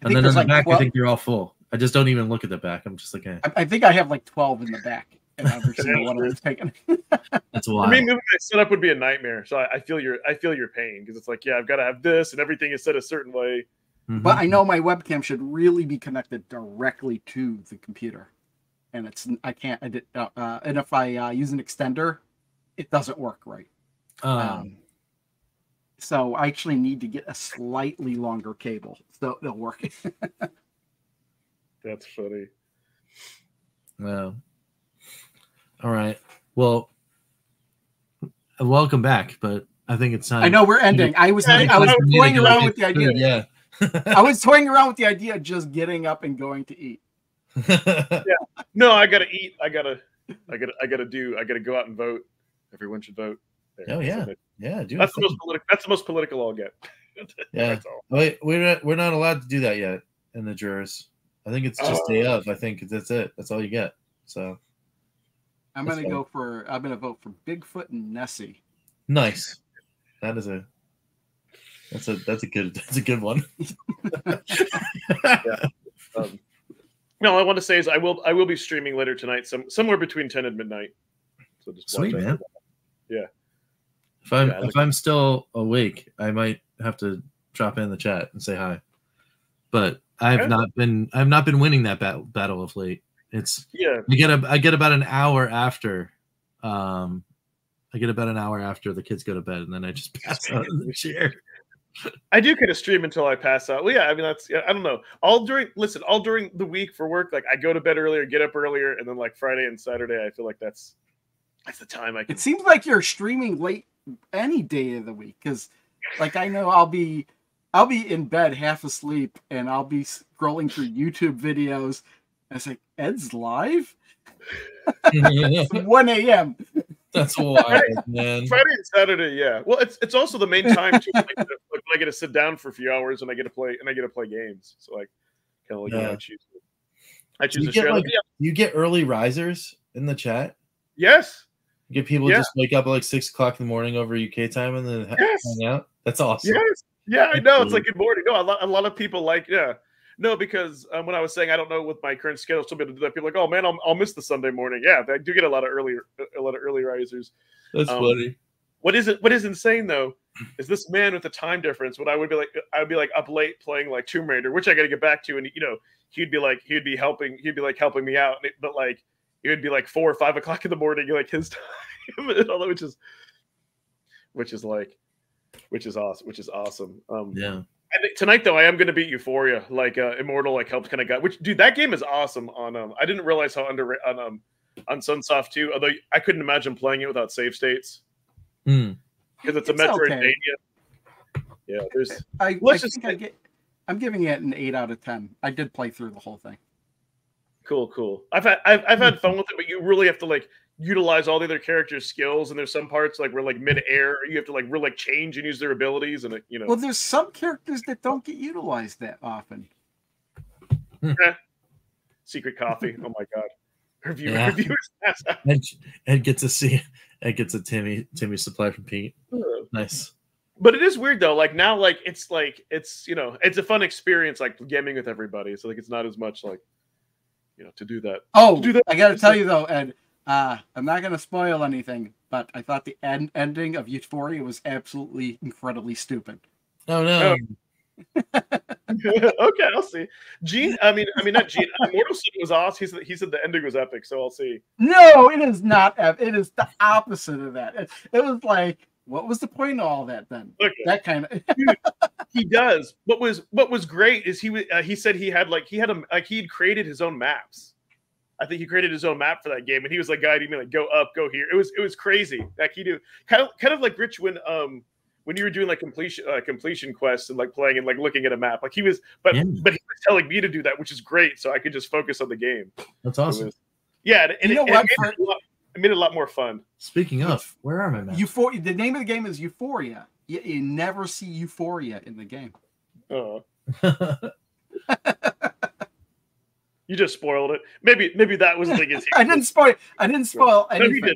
And then in the back, 12. I think they're all full. I just don't even look at the back. I'm just like, hey. I think I have like 12 in the back, and every single one is taken. That's wild. For me, moving my setup would be a nightmare. So I feel your pain because it's like, yeah, I've got to have this, and everything is set a certain way. Mm-hmm. But I know my webcam should really be connected directly to the computer, and I can't. And if I use an extender, it doesn't work right. So I actually need to get a slightly longer cable so it'll work. That's funny. Wow. All right. Well, welcome back, but I think it's time. I know we're ending. I was toying around with the idea. Yeah. I was toying around with the idea of just getting up and going to eat. Yeah. No, I gotta eat. I gotta go out and vote. Everyone should vote. There. Oh yeah. Yeah, dude. That's the most political I'll get. Yeah. Wait, we're not allowed to do that yet in the jurors. I think it's just day of. I think that's it. That's all you get. So I'm gonna vote for Bigfoot and Nessie. Nice. That's a good one. Yeah. No, I want to say is I will be streaming later tonight, somewhere between 10 and midnight. So just sweet, man. Yeah. If I'm still awake, I might have to drop in the chat and say hi. But I've not been winning that battle of late. It's I get about an hour after the kids go to bed, and then I just pass out in the chair. I do kind of stream until I pass out. Well, yeah, I mean I don't know. All during the week for work, like I go to bed earlier, get up earlier, and then like Friday and Saturday, I feel like that's the time I can. It seems like you're streaming late any day of the week, because like I know I'll be in bed half asleep, and I'll be scrolling through YouTube videos. And it's like, Ed's live? 1 a.m. That's wild, man. Friday and Saturday, yeah. Well, it's also the main time too. I get to sit down for a few hours and I get to play games. So like kind of like I choose you get early risers in the chat? Yes. Get people to just wake up at like 6 o'clock in the morning over UK time and then hang out. That's awesome. Yes. Yeah, I know. It's like good morning. No, a lot of people like, no, because when I was saying I don't know with my current schedule, still be able to do that. People are like, oh man, I'll miss the Sunday morning. Yeah, I do get a lot of early risers. That's funny. What is insane though is this man with the time difference. When I would be like up late playing like Tomb Raider, which I got to get back to, and he'd be helping me out, but like it would be like 4 or 5 o'clock in the morning, like his time, which is awesome. Yeah. I think tonight though I am going to beat Euphoria. Like Immortal like helped kind of guide. Which dude, that game is awesome. On I didn't realize how underrated on Sunsoft too. Although I couldn't imagine playing it without save states. Because it's a Metroidvania. Okay. Yeah, there's. I'm giving it an 8 out of 10. I did play through the whole thing. Cool. I've had fun with it, but you really have to like utilize all the other characters' skills, and there's some parts like where like mid-air you have to like really like change and use their abilities, and Well, there's some characters that don't get utilized that often. Secret Coffee. Oh my god. Reviewers. Ed gets a Timmy supply from Pete. Nice. But it is weird though. Like now, like it's it's a fun experience like gaming with everybody. So like it's not as much like to do that. I got to tell you though, Ed. I'm not going to spoil anything, but I thought the ending of Euphoria was absolutely incredibly stupid. Oh no. Okay, I'll see. Gene, I mean not Gene. Immortal said it was awesome. He said the ending was epic, so I'll see. No, it is not epic. It is the opposite of that. It was like, what was the point of all that then? Okay. That kind of. He does. What was great is he said he'd created his own maps. I think he created his own map for that game, and he was like guiding me like go up, go here. It was crazy. Like he do kind of like Rich when you were doing like completion quests and like playing and like looking at a map. Like he was, but he was telling me to do that, which is great. So I could just focus on the game. That's awesome. It made it a lot more fun. Speaking of, where are my maps? Euphoria. The name of the game is Euphoria. You never see Euphoria in the game. Oh. You just spoiled it. Maybe that was the biggest. I didn't spoil anything. No,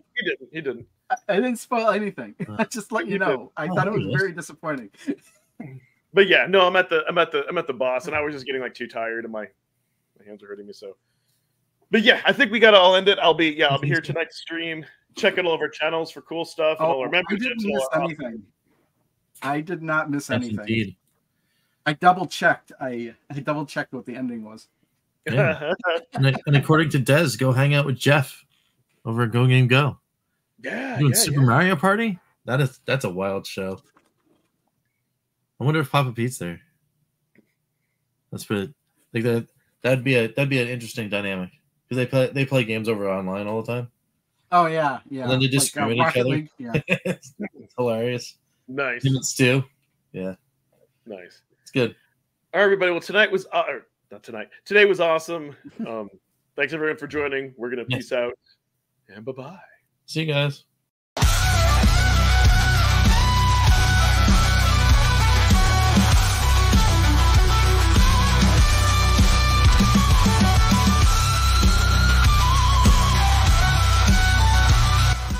he didn't. I didn't spoil anything. Just let you know. I thought it was very disappointing. But yeah, no, I'm at the boss, and I was just getting like too tired, and my hands are hurting me. So, but yeah, I think we got to all end it. I'll be here tonight to stream. Check out all of our channels for cool stuff and all our memberships. I didn't miss anything. I did not miss anything. Indeed. I double checked. I double checked what the ending was. Yeah. and according to Dez, go hang out with Jeff over at Go Game Go. Yeah, doing Super Mario Party. That's a wild show. I wonder if Papa Pete's there. That's pretty. Like that'd be an interesting dynamic because they play games over online all the time. Oh yeah. And then they just scream at each other. Yeah. It's hilarious. Nice. And it's Stu. Yeah. Nice. It's good. All right, everybody. Well, tonight was not tonight. Today was awesome. Thanks everyone for joining. We're gonna peace out and bye-bye. See you guys.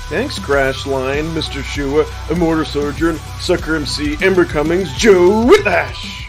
Thanks, Crashline, Mr. Shua, Immortal Sojourn, Sucker MC, Ember Cummings, Joe Whitlash.